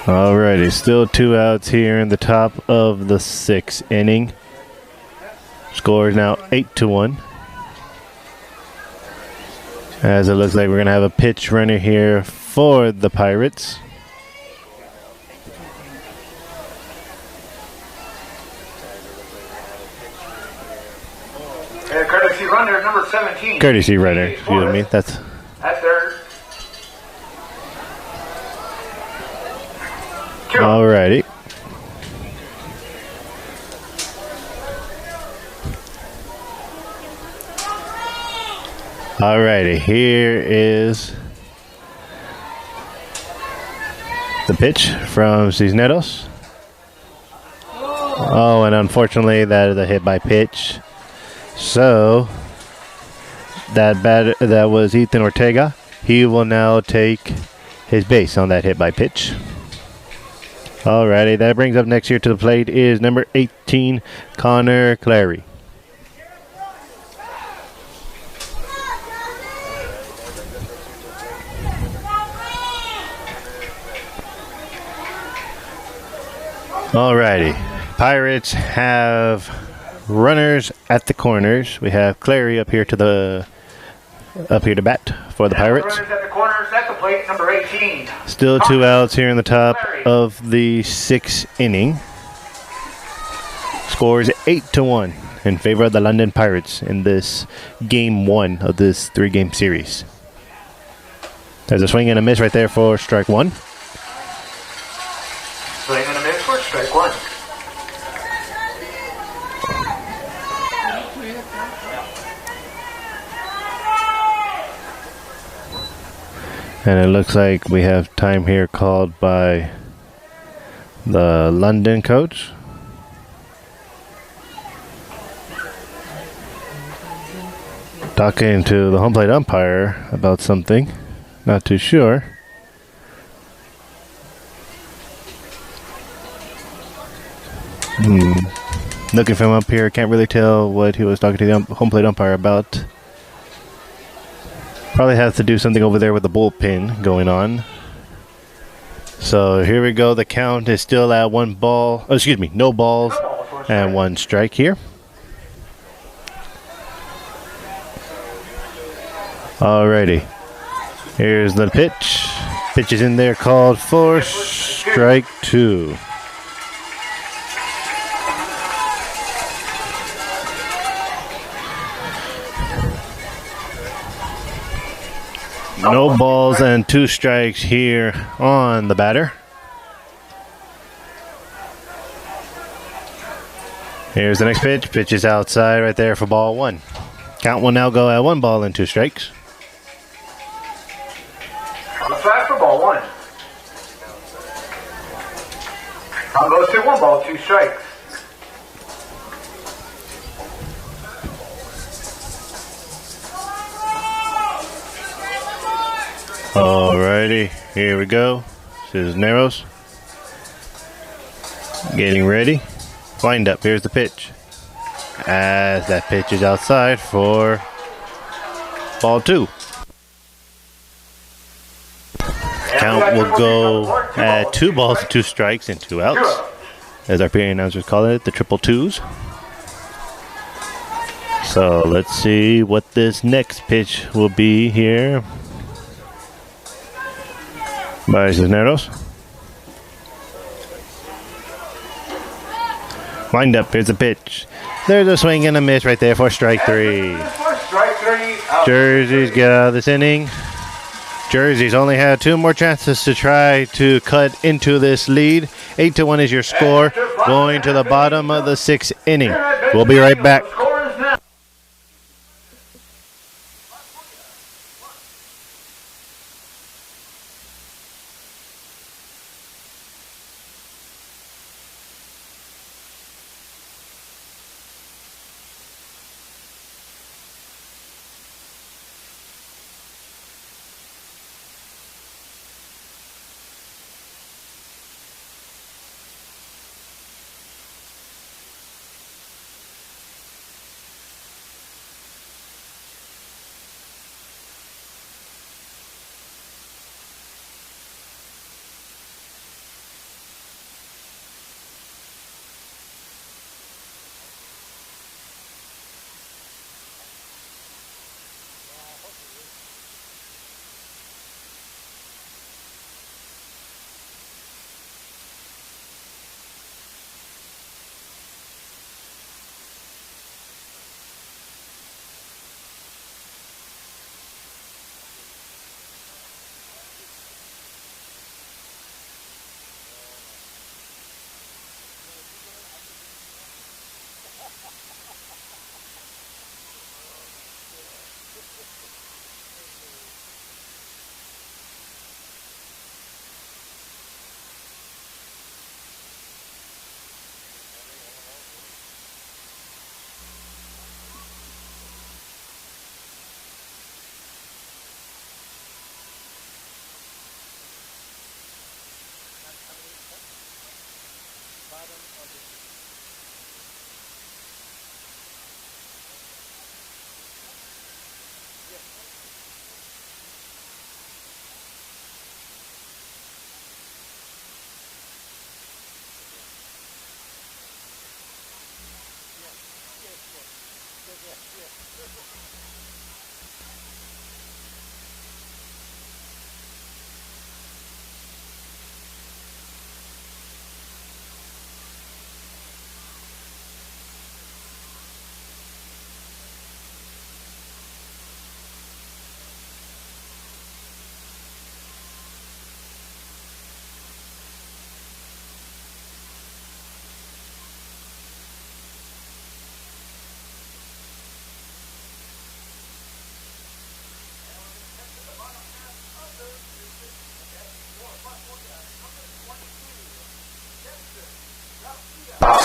Alrighty, still 2 outs here in the top of the 6th inning. Score is now 8-1. As it looks like we're going to have a pitch runner here for the Pirates. Courtesy runner number 17. Courtesy runner, excuse me. That's third. alrighty. Alrighty, here is the pitch from Cisneros. Oh, and unfortunately that is a hit by pitch. So that was Ethan Ortega. He will now take his base on that hit by pitch. Alrighty, that brings up next here to the plate is number 18, Connor Clary. Alrighty. Pirates have runners at the corners. We have Clary up here to bat for the Pirates. Runners at the corners at the plate, number 18. Still 2 outs here in the top of the 6th inning. Scores 8-1 in favor of the London Pirates in this game 1 of this 3-game series. There's a swing and a miss right there for strike 1. Swing and a miss for strike 1. And it looks like we have time here called by the London coach. Talking to the home plate umpire about something. Not too sure. Looking from up here, can't really tell what he was talking to the home plate umpire about. Probably has to do something over there with the bullpen going on. So here we go. The count is still at no balls and 1 strike here. Alrighty. Here's the pitch. Pitch is in there, called for strike 2. No balls and 2 strikes here on the batter. Here's the next pitch. Pitch is outside right there for ball 1. Count will now go at 1 ball and 2 strikes. Outside for ball 1. Count goes to 1 ball, 2 strikes. Alrighty, here we go. Cisneros getting ready. Wind up, here's the pitch. As that pitch is outside for ball 2. Count will go at 2 balls and 2 strikes and 2 outs. As our PA announcers call it, the triple twos. So let's see what this next pitch will be here by Cisneros. Wind up, here's the pitch. There's a swing and a miss right there for strike 3. Jerseys get out of this inning. Jerseys only had 2 more chances to try to cut into this lead. 8-1 is your score, going to the bottom of the 6th inning. We'll be right back.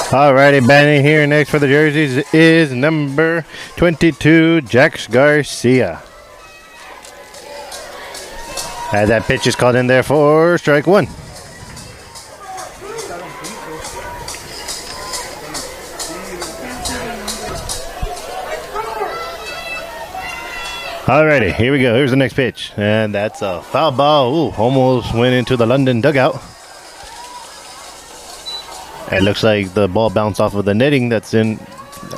Alrighty, batting here next for the jerseys is number 22, Jax Garcia. As that pitch is called in there for strike one. Alrighty, here we go. Here's the next pitch. And that's a foul ball. Ooh, almost went into the London dugout. It looks like the ball bounced off of the netting that's in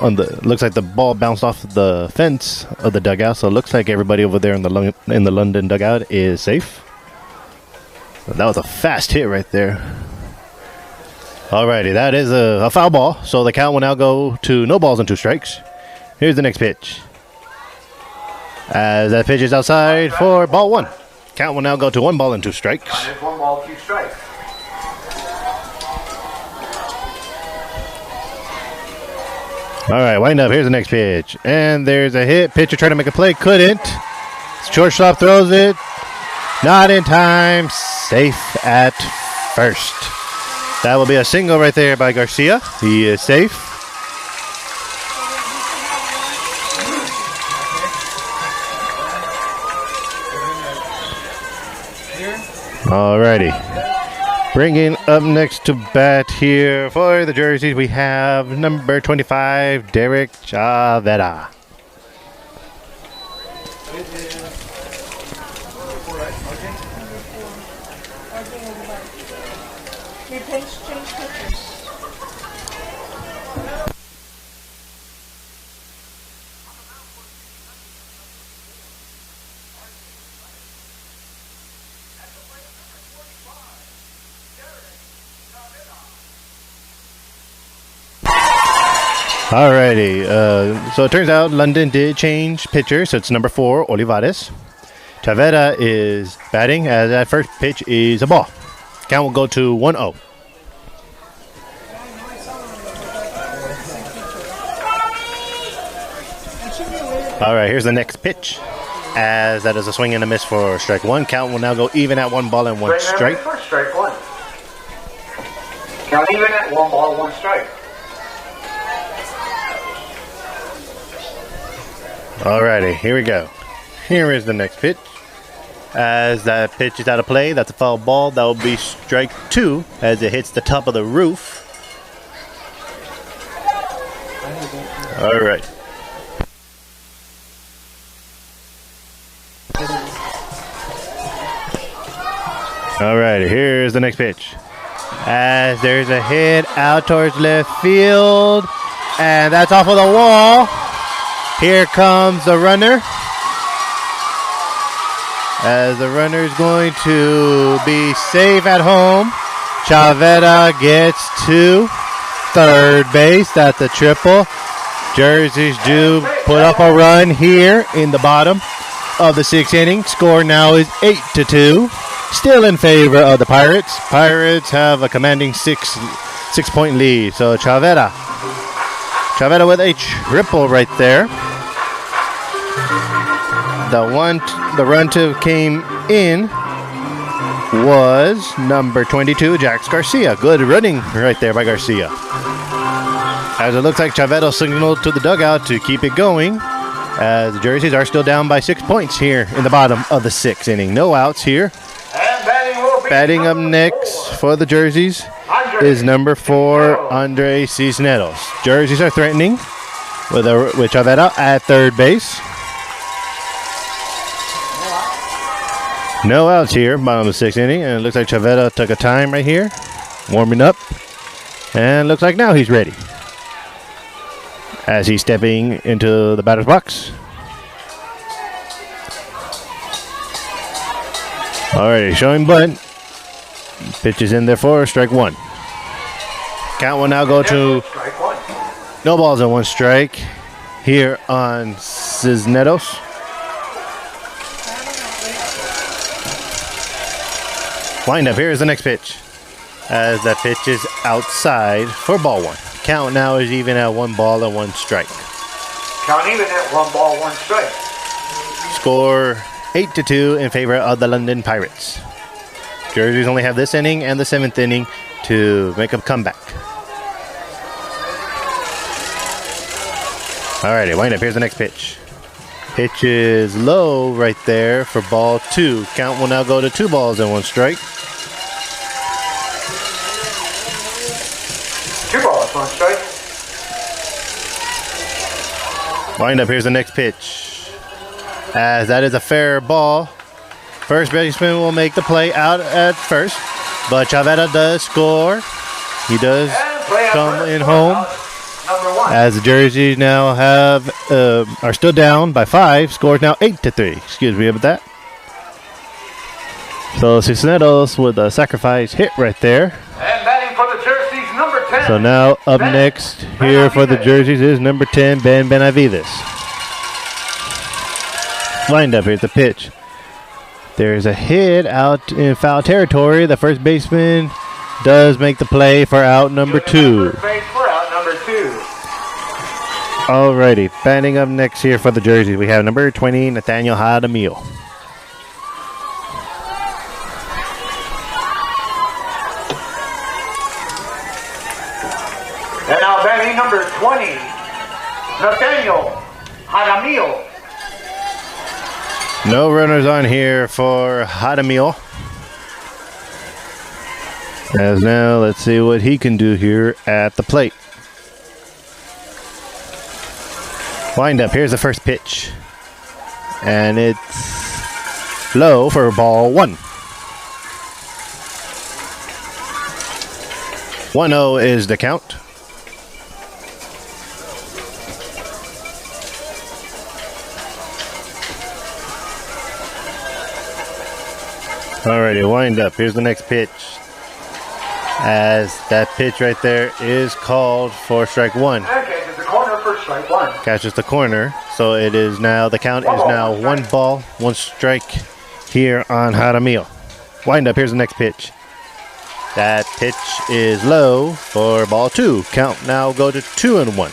on the. Looks like the ball bounced off the fence of the dugout. So it looks like everybody over there in the London dugout is safe. That was a fast hit right there. Alrighty, that is a foul ball. So the count will now go to no balls and 2 strikes. Here's the next pitch. As that pitch is outside for ball 1. Count will now go to 1 ball and 2 strikes. 1 ball, 2 strikes. All right, wind up. Here's the next pitch. And there's a hit. Pitcher trying to make a play. Couldn't. Shortstop throws it. Not in time. Safe at first. That will be a single right there by Garcia. He is safe. All righty. Bringing up next to bat here for the jerseys, we have number 25, Derek Chavetta. Alrighty, so it turns out London did change pitcher, so it's number 4, Olivares. Chavetta is batting, as that first pitch is a ball. Count will go to 1-0. Alright, here's the next pitch, as that is a swing and a miss for strike 1. Count will now go even at 1 ball and 1 strike. For strike 1. Count even at 1 ball, 1 strike. Alrighty, here we go. Here is the next pitch. As that pitch is out of play, that's a foul ball. That will be strike 2 as it hits the top of the roof. Alright. Alrighty, here's the next pitch. As there's a hit out towards left field. And that's off of the wall. Here comes the runner. As the runner is going to be safe at home. Chavetta gets to third base. That's a triple. Jerseys do put up a run here in the bottom of the 6th inning. Score now is 8-2. Still in favor of the Pirates. Pirates have a commanding 6-point lead. So Chavetta with a triple right there. The run to came in was number 22, Jax Garcia. Good running right there by Garcia. As it looks like Chavetta signaled to the dugout to keep it going, as the jerseys are still down by 6 points here in the bottom of the 6th inning. No outs here. And batting up next for the jerseys is number 4, Andre Cisneros. Jerseys are threatening with Chavetta at third base. No outs here, bottom of the 6th inning, and it looks like Chavetta took a time right here, warming up, and looks like now he's ready. as he's stepping into the batter's box. Alright, showing bunt. Pitch is in there for strike one. Count will now go to no balls and one strike here on Cisneros. Wind up, here is the next pitch. As that pitch is outside for ball one. Count now is even at 1 ball and 1 strike. Count even at 1 ball, 1 strike. Score 8-2 in favor of the London Pirates. Jerseys only have this inning and the 7th inning to make a comeback. Alrighty, wind up. Here's the next pitch. Pitch is low right there for ball 2. Count will now go to 2 balls and 1 strike. 2 balls, 1 strike. Wind up. Here's the next pitch. As that is a fair ball. First baseman will make the play out at first, but Chavetta does score. He does come in home. As the Jerseys now are still down by 5. Scores now 8-3. Excuse me about that. So Cisneros with a sacrifice hit right there. And batting for the Jerseys, number 10. So now up next here for the Jerseys is number 10, Ben Benavides. Wind up, here's the pitch. There's a hit out in foul territory. The first baseman does make the play for out number 2. Alrighty, batting up next here for the Jerseys, we have number 20, Nathaniel Hadamil. And now batting number 20, Nathaniel Hadamil. No runners on here for Hadamil. As now, let's see what he can do here at the plate. Wind up, here's the first pitch. And it's low for ball 1. 1-0 is the count. Alrighty, wind up. Here's the next pitch. As that pitch right there is called for strike 1. Catches the corner for strike 1. Catches the corner. So it is now, the count is now 1 ball, 1 strike here on Hadamil. Wind up, here's the next pitch. That pitch is low for ball 2. Count now go to 2-1.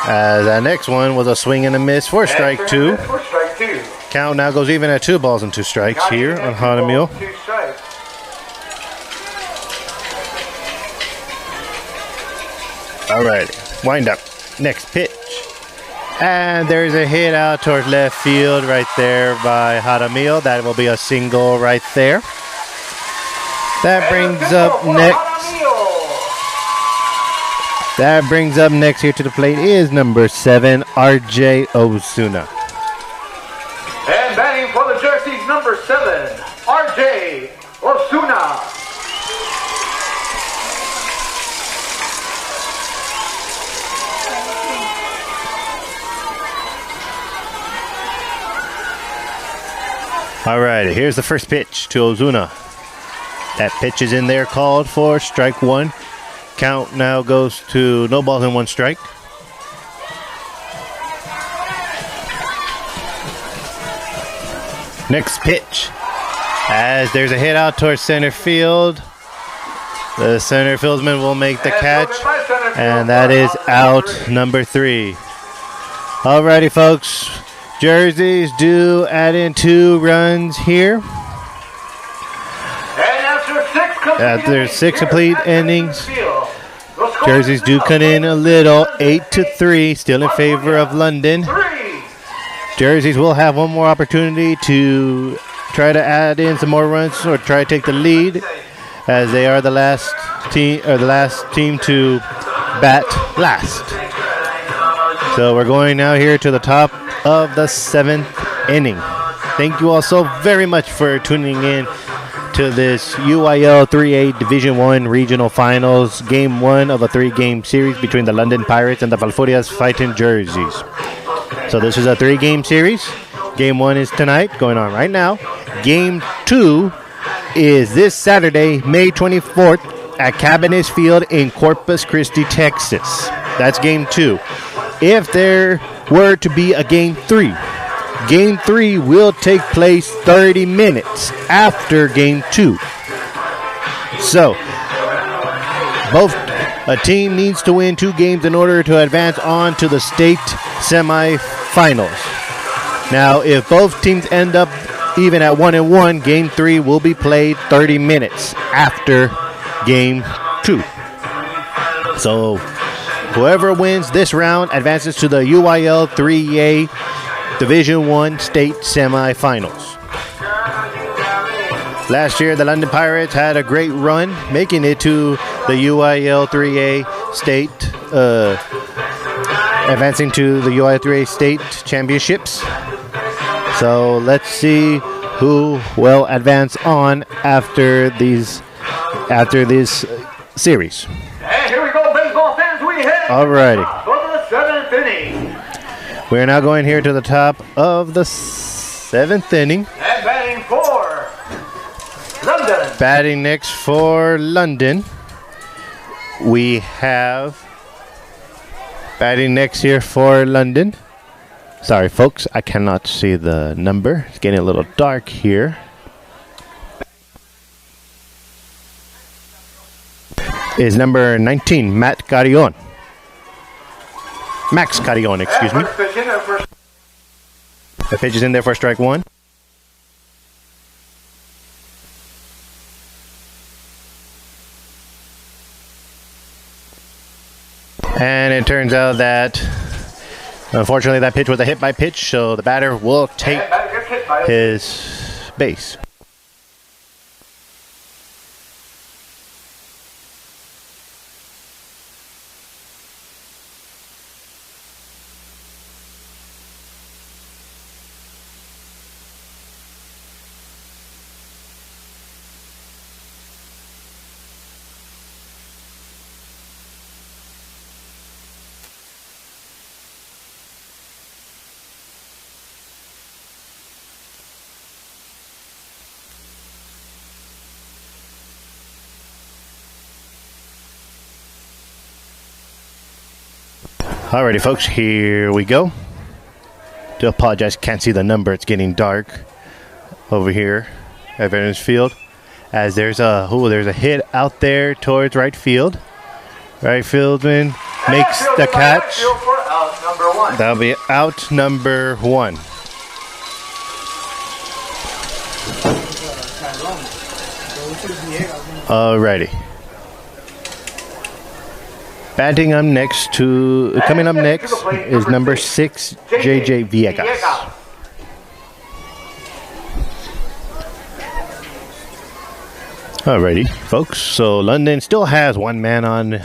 As that next one was a swing and a miss for strike 2. Count now goes even at 2 balls and 2 strikes here on Hadamil. Alright, wind up. Next pitch. And there's a hit out towards left field right there by Hadamil. That will be a single right there. That brings up next. That brings up next here to the plate is number 7, R.J. Osuna. And batting for the Jerseys, number 7, R.J. Osuna. Alright, here's the first pitch to Ozuna. That pitch is in there called for strike 1. Count now goes to no balls and 1 strike. Next pitch. As there's a hit out towards center field. The center fieldsman will make the catch. And that is out number 3. Alrighty, folks. Jerseys do add in 2 runs here. After 6 complete innings, Jerseys do cut in a little, 8-3, still in favor of London. Jerseys will have one more opportunity to try to add in some more runs or try to take the lead, as they are the last team to bat last. So we're going now here to the top of the 7th inning. Thank you all so very much for tuning in to this UIL 3A Division 1 Regional Finals, Game 1 of a 3-game series between the London Pirates and the Falfurrias Fightin jerseys. So this is a 3-game series. Game 1 is tonight, going on right now. Game 2 is this Saturday, May 24th, at Cabinets Field in Corpus Christi, Texas. That's Game 2. If there were to be a Game 3, Game 3 will take place 30 minutes after Game 2. So, a team needs to win 2 games in order to advance on to the state semifinals. Now, if both teams end up even at 1-1, Game 3 will be played 30 minutes after Game 2. So, whoever wins this round advances to the UIL 3A Division 1 state semifinals. Last year, the London Pirates had a great run, making it to the UIL 3A state, advancing to the UIL 3A state championships. So let's see who will advance on after this series. And here we go, baseball fans. We head Alrighty. for the 7th inning. We're now going here to the top of the 7th inning. And batting for London. Batting next for London, we have batting next here for London. Sorry, folks, I cannot see the number. It's getting a little dark here. Is number 19, Max Carrion, excuse me. The pitch is in there for strike 1. And it turns out that, unfortunately, that pitch was a hit by pitch, so the batter will take his base. Alrighty, folks, here we go. Do apologize, can't see the number. It's getting dark over here at Veterans Field. As there's a hit out there towards right field. Right fieldman makes the catch. That'll be out number 1. Alrighty. Coming up next is number 6, JJ Villegas. Alrighty, folks. So London still has 1 man on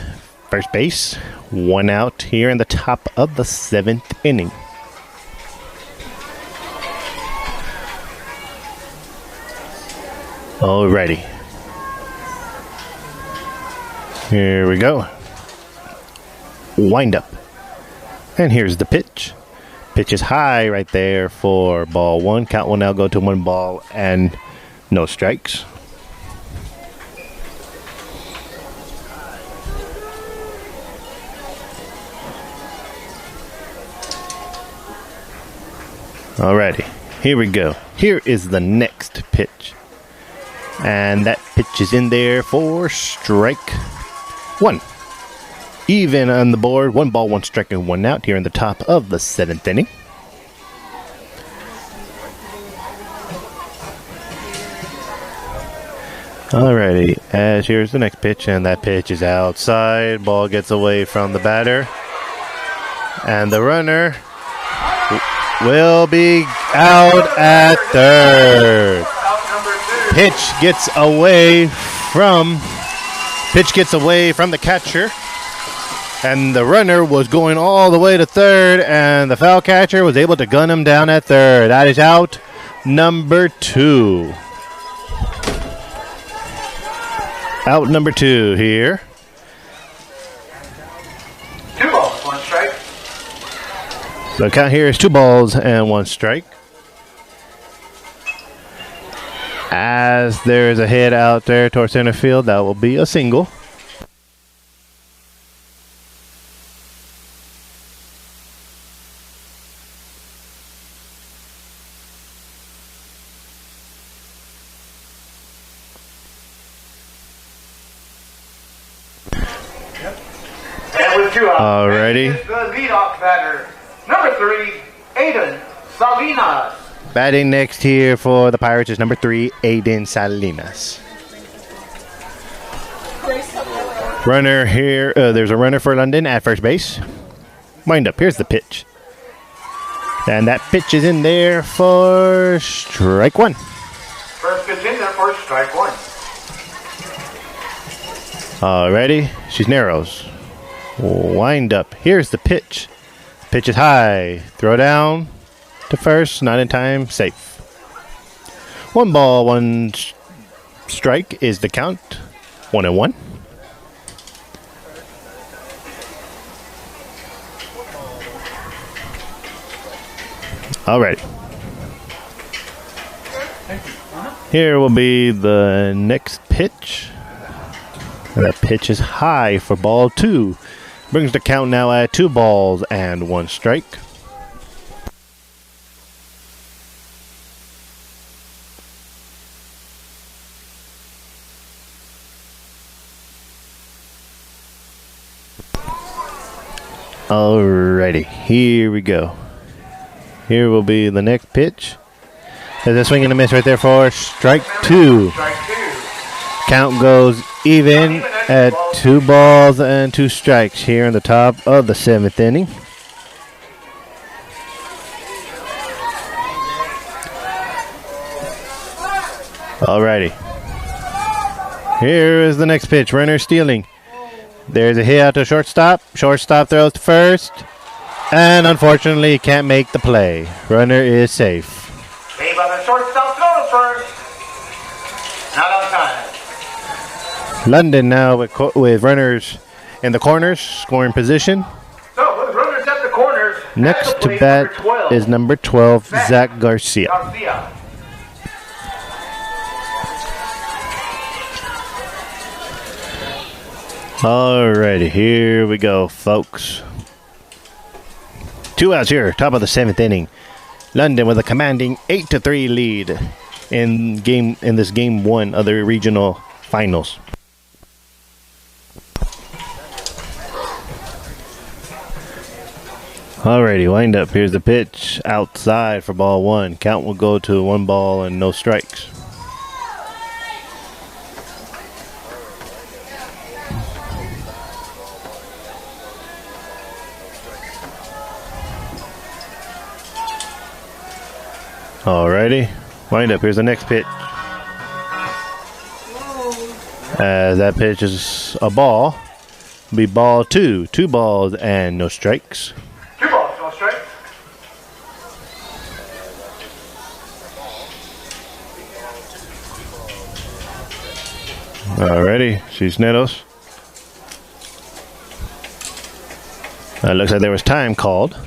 first base, 1 out here in the top of the 7th inning. Alrighty. Here we go. Wind up. And here's the pitch. Pitch is high right there for ball 1. Count will now go to 1 ball and no strikes. Alrighty, here we go. Here is the next pitch. And that pitch is in there for strike 1. Even on the board, 1 ball, 1 strike, and 1 out here in the top of the 7th inning. Alrighty, as here's the next pitch, and that pitch is outside. Ball gets away from the batter. And the runner will be out at third. Pitch gets away from the catcher. And the runner was going all the way to third, and the foul catcher was able to gun him down at third. That is out number 2. Out number 2 here. 2 balls, 1 strike. The count here is 2 balls and 1 strike. As there's a hit out there towards center field, that will be a single. And with 2 outs, Alrighty. the leadoff batter, number 3, Aiden Salinas. Batting next here for the Pirates is number 3, Aiden Salinas. Runner here, there's a runner for London at first base. Wind up, here's the pitch. And that pitch is in there for strike 1. First pitch in there for strike 1. Alrighty, she's narrows. Wind up, here's the pitch. Pitch is high, throw down to first, not in time, safe. 1 ball, 1 strike is the count. 1-1. Alright. Here will be the next pitch. That pitch is high for ball 2. Brings the count now at 2 balls and 1 strike. Alrighty, here we go. Here will be the next pitch. There's a swing and a miss right there for strike 2. Count goes even at 2 balls and 2 strikes here in the top of the 7th inning. Alrighty. Here is the next pitch. Runner stealing. There's a hit out to shortstop. Shortstop throws to first. And unfortunately can't make the play. Runner is safe. Save on the shortstop, throw to first. Not on time. London now with runners in the corners, scoring position. So with runners at the corners. Next to bat is number 12, Zach Garcia. Alrighty, here we go, folks. 2 outs here, top of the 7th inning. London with a commanding 8-3 lead in this game 1 of the regional finals. Alrighty, wind up. Here's the pitch outside for ball 1. Count will go to 1 ball and no strikes. Alrighty, wind up. Here's the next pitch. As that pitch is a ball, it'll be ball 2. 2 balls and no strikes. 2 balls, no strikes. Alrighty, Cisneros. Looks like there was time called.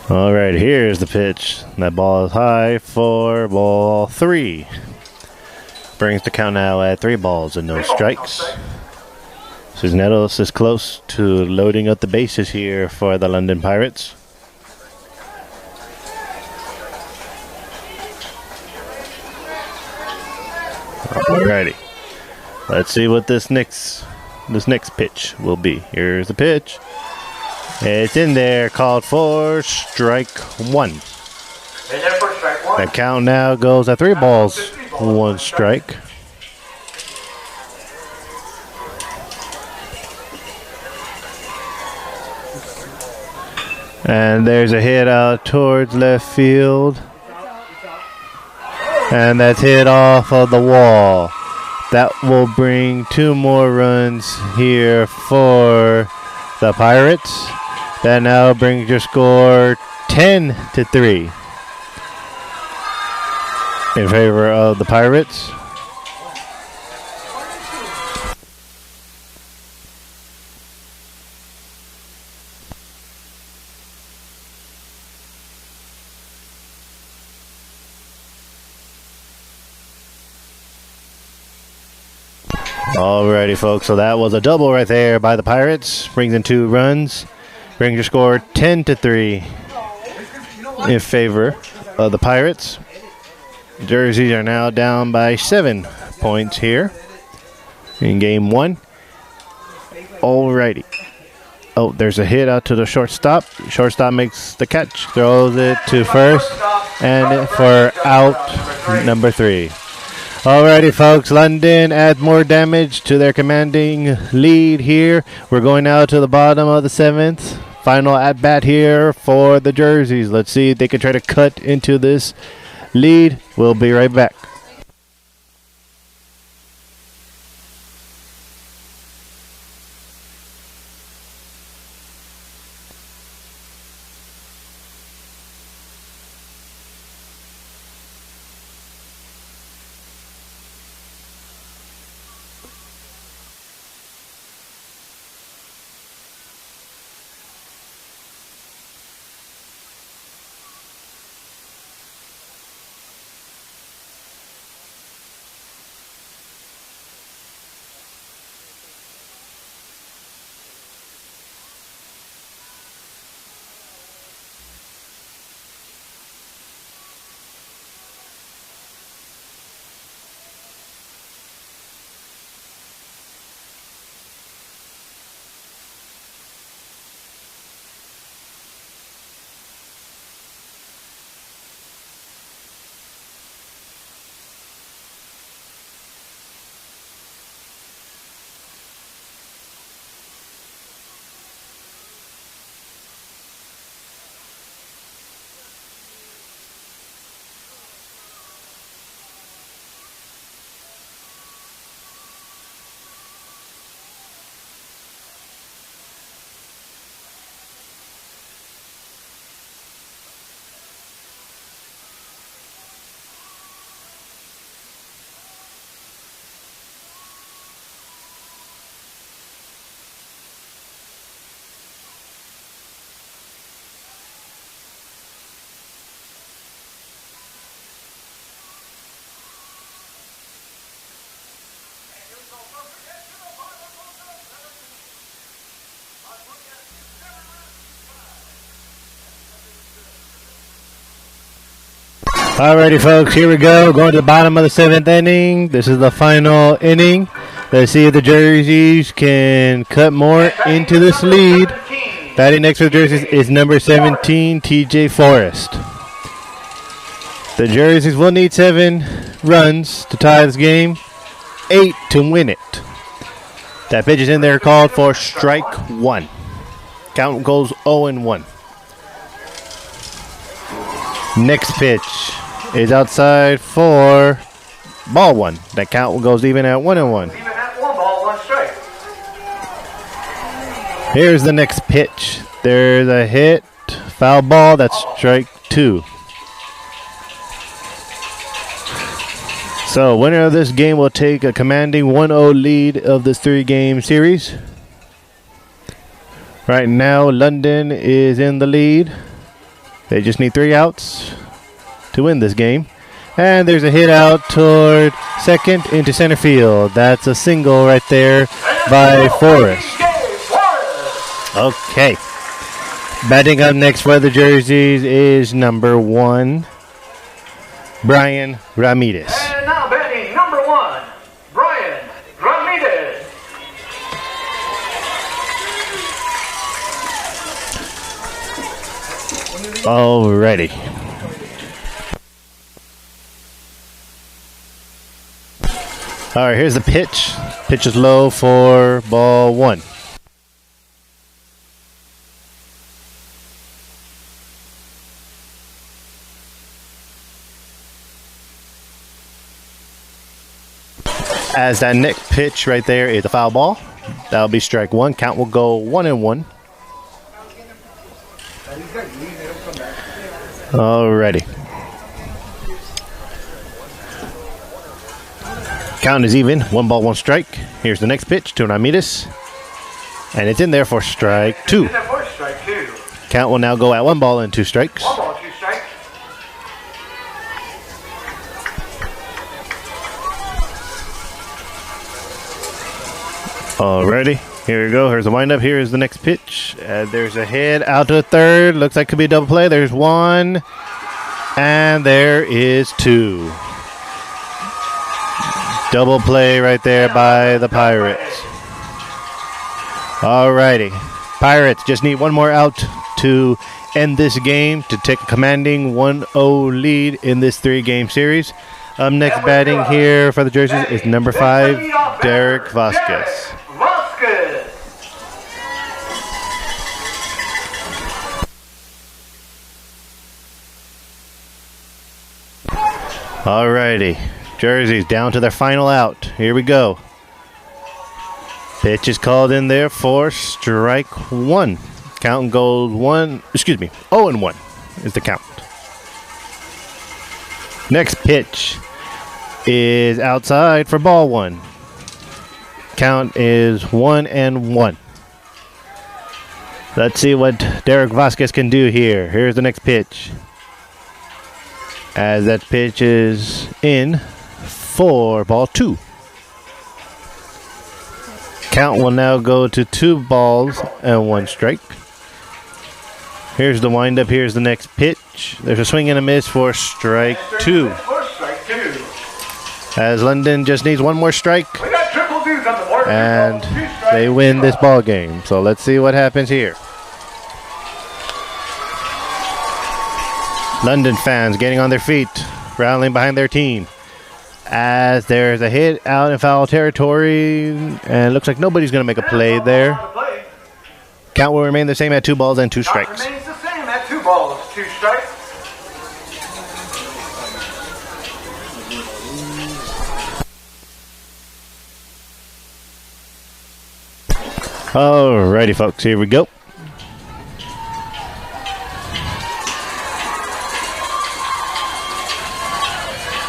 All right, here's the pitch. That ball is high for ball 3. Brings the count now at 3 balls and no strikes. Cisneros is close to loading up the bases here for the London Pirates. Alrighty, let's see what this next pitch will be. Here's the pitch. It's in there, called for strike 1. The count now goes at 3 balls, 1 strike. And there's a hit out towards left field. And that's hit off of the wall. That will bring 2 more runs here for the Pirates. That now brings your score 10-3 in favor of the Pirates. Alrighty, folks. So that was a double right there by the Pirates. Brings in 2 runs. Brings your score 10-3 in favor of the Pirates. Jerseys are now down by 7 points here in game 1. Alrighty. Oh, there's a hit out to the shortstop. Shortstop makes the catch, throws it to first, and for out number 3. Alrighty, folks. London adds more damage to their commanding lead here. We're going now to the bottom of the 7th. Final at bat here for the Jerseys. Let's see if they can try to cut into this lead. We'll be right back. Alrighty, folks, here we go. Going to the bottom of the 7th inning. This is the final inning. Let's see if the Jerseys can cut more into this lead. Batting next for the Jerseys is number 17, TJ Forrest. The Jerseys will need 7 runs to tie this game, 8 to win it. That pitch is in there called for strike 1. Count goes 0-1. Next pitch is outside for ball 1. That count goes even at 1-1. Even at 1 ball, 1 strike. Here's the next pitch. There's a hit, foul ball. That's strike 2. So winner of this game will take a commanding 1-0 lead of this 3-game series. Right now, London is in the lead. They just need 3 outs to win this game. And there's a hit out toward second into center field. That's a single right there by Forrest. Okay. Batting up next for the Jerseys is number 1, Brian Ramirez. And now batting number 1, Brian Ramirez. Alrighty. All right, here's the pitch. Pitch is low for ball 1. As that next pitch right there is a foul ball. That'll be strike one. Count will go 1-1. Alrighty. Count is even. 1 ball, 1 strike. Here's the next pitch to Ramirez. And it's in there for strike 2. Count will now go at 1 ball and 2 strikes. 1 ball, 2 strikes. Alrighty, here we go. Here's the windup. Here is the next pitch. There's a hit out to the third. Looks like could be a double play. There's 1, and there is 2. Double play right there by the Pirates. Alrighty, Pirates just need 1 more out to end this game to take a commanding 1-0 lead in this 3-game series. Up next batting here for the Jerseys is number 5, Derek Vasquez. Alrighty, Jerseys down to their final out. Here we go. Pitch is called in there for strike 1. Count goes 0-1 is the count. Next pitch is outside for ball 1. Count is 1-1. Let's see what Derek Vasquez can do here. Here's the next pitch. As that pitch is in for ball 2. Count will now go to 2 balls and 1 strike. Here's the windup. Here's the next pitch. There's a swing and a miss for strike 2. As London just needs 1 more strike. And they win this ball game. So let's see what happens here. London fans getting on their feet, rallying behind their team. As there's a hit out in foul territory, and it looks like nobody's going to make a play there. Count will remain the same at 2 balls and 2 strikes. Remains the same at 2 balls, 2 strikes. Alrighty, folks, here we go.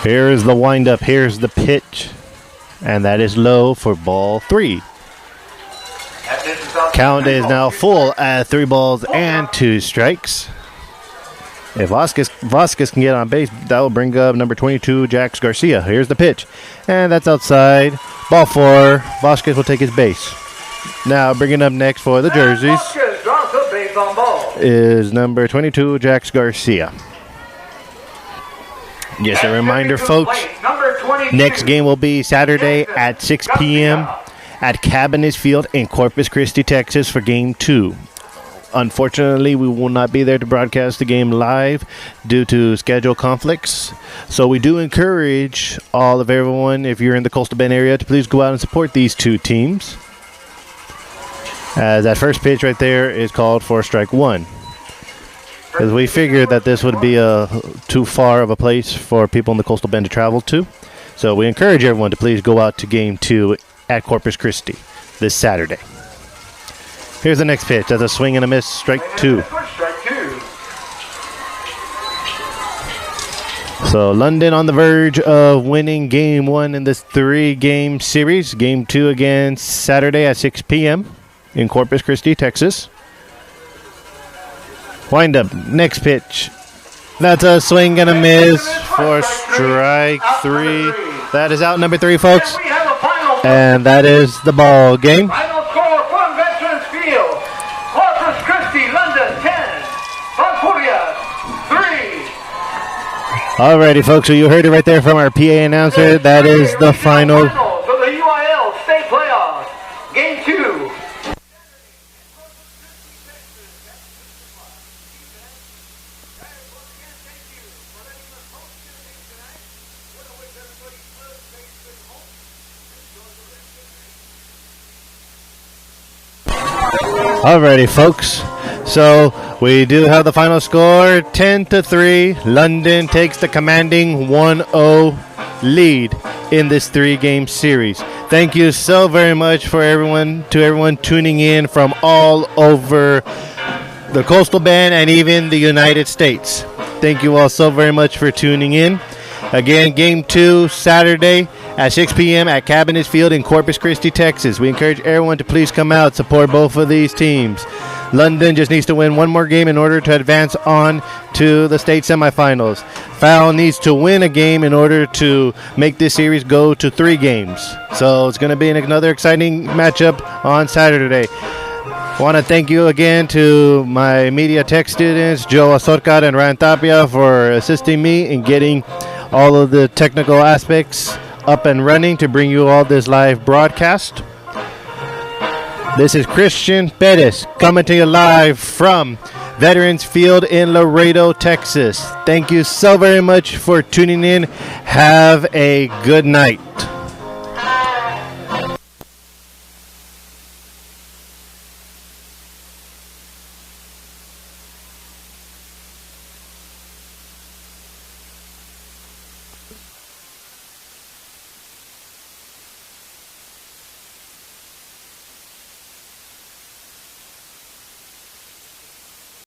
Here's the windup. Here's the pitch. And that is low for ball 3. Count is now full at 3 balls and 2 strikes. If Vasquez can get on base, that will bring up number 22, Jax Garcia. Here's the pitch. And that's outside. Ball 4. Vasquez will take his base. Now bringing up next for the Jerseys is number 22, Jax Garcia. Just a reminder, folks, next game will be Saturday at 6 p.m. at Cabinets Field in Corpus Christi, Texas for Game 2. Unfortunately, we will not be there to broadcast the game live due to schedule conflicts. So we do encourage all of everyone, if you're in the Coastal Bend area, to please go out and support these 2 teams. As that first pitch right there is called for strike 1. Because we figured that this would be too far of a place for people in the Coastal Bend to travel to. So we encourage everyone to please go out to Game 2 at Corpus Christi this Saturday. Here's the next pitch. That's a swing and a miss, strike 2. So London on the verge of winning Game 1 in this 3-game series. Game 2 again Saturday at 6 p.m. in Corpus Christi, Texas. Wind up, next pitch. That's a swing and a miss for strike 3. That is out number 3, folks. And that is the ball game. Final score from Veterans Field. Corpus Christi, London 10. Falfurrias 3. Alrighty, folks. So you heard it right there from our PA announcer. That is the final. For the UIL state playoffs. Game 2. Alrighty, folks. So we do have the final score, 10-3. London takes the commanding 1-0 lead in this 3-game series. Thank you so very much for everyone tuning in from all over the Coastal Band and even the United States. Thank you all so very much for tuning in. Again, Game 2, Saturday at 6 p.m. at Cabinet Field in Corpus Christi, Texas. We encourage everyone to please come out, support both of these teams. London just needs to win one more game in order to advance on to the state semifinals. Fowl needs to win a game in order to make this series go to 3 games. So it's going to be another exciting matchup on Saturday. I want to thank you again to my media tech students, Joe Asorcar and Ryan Tapia, for assisting me in getting all of the technical aspects up and running to bring you all this live broadcast. This is Christian Perez coming to you live from Veterans Field in Laredo, Texas. Thank you so very much for tuning in. Have a good night.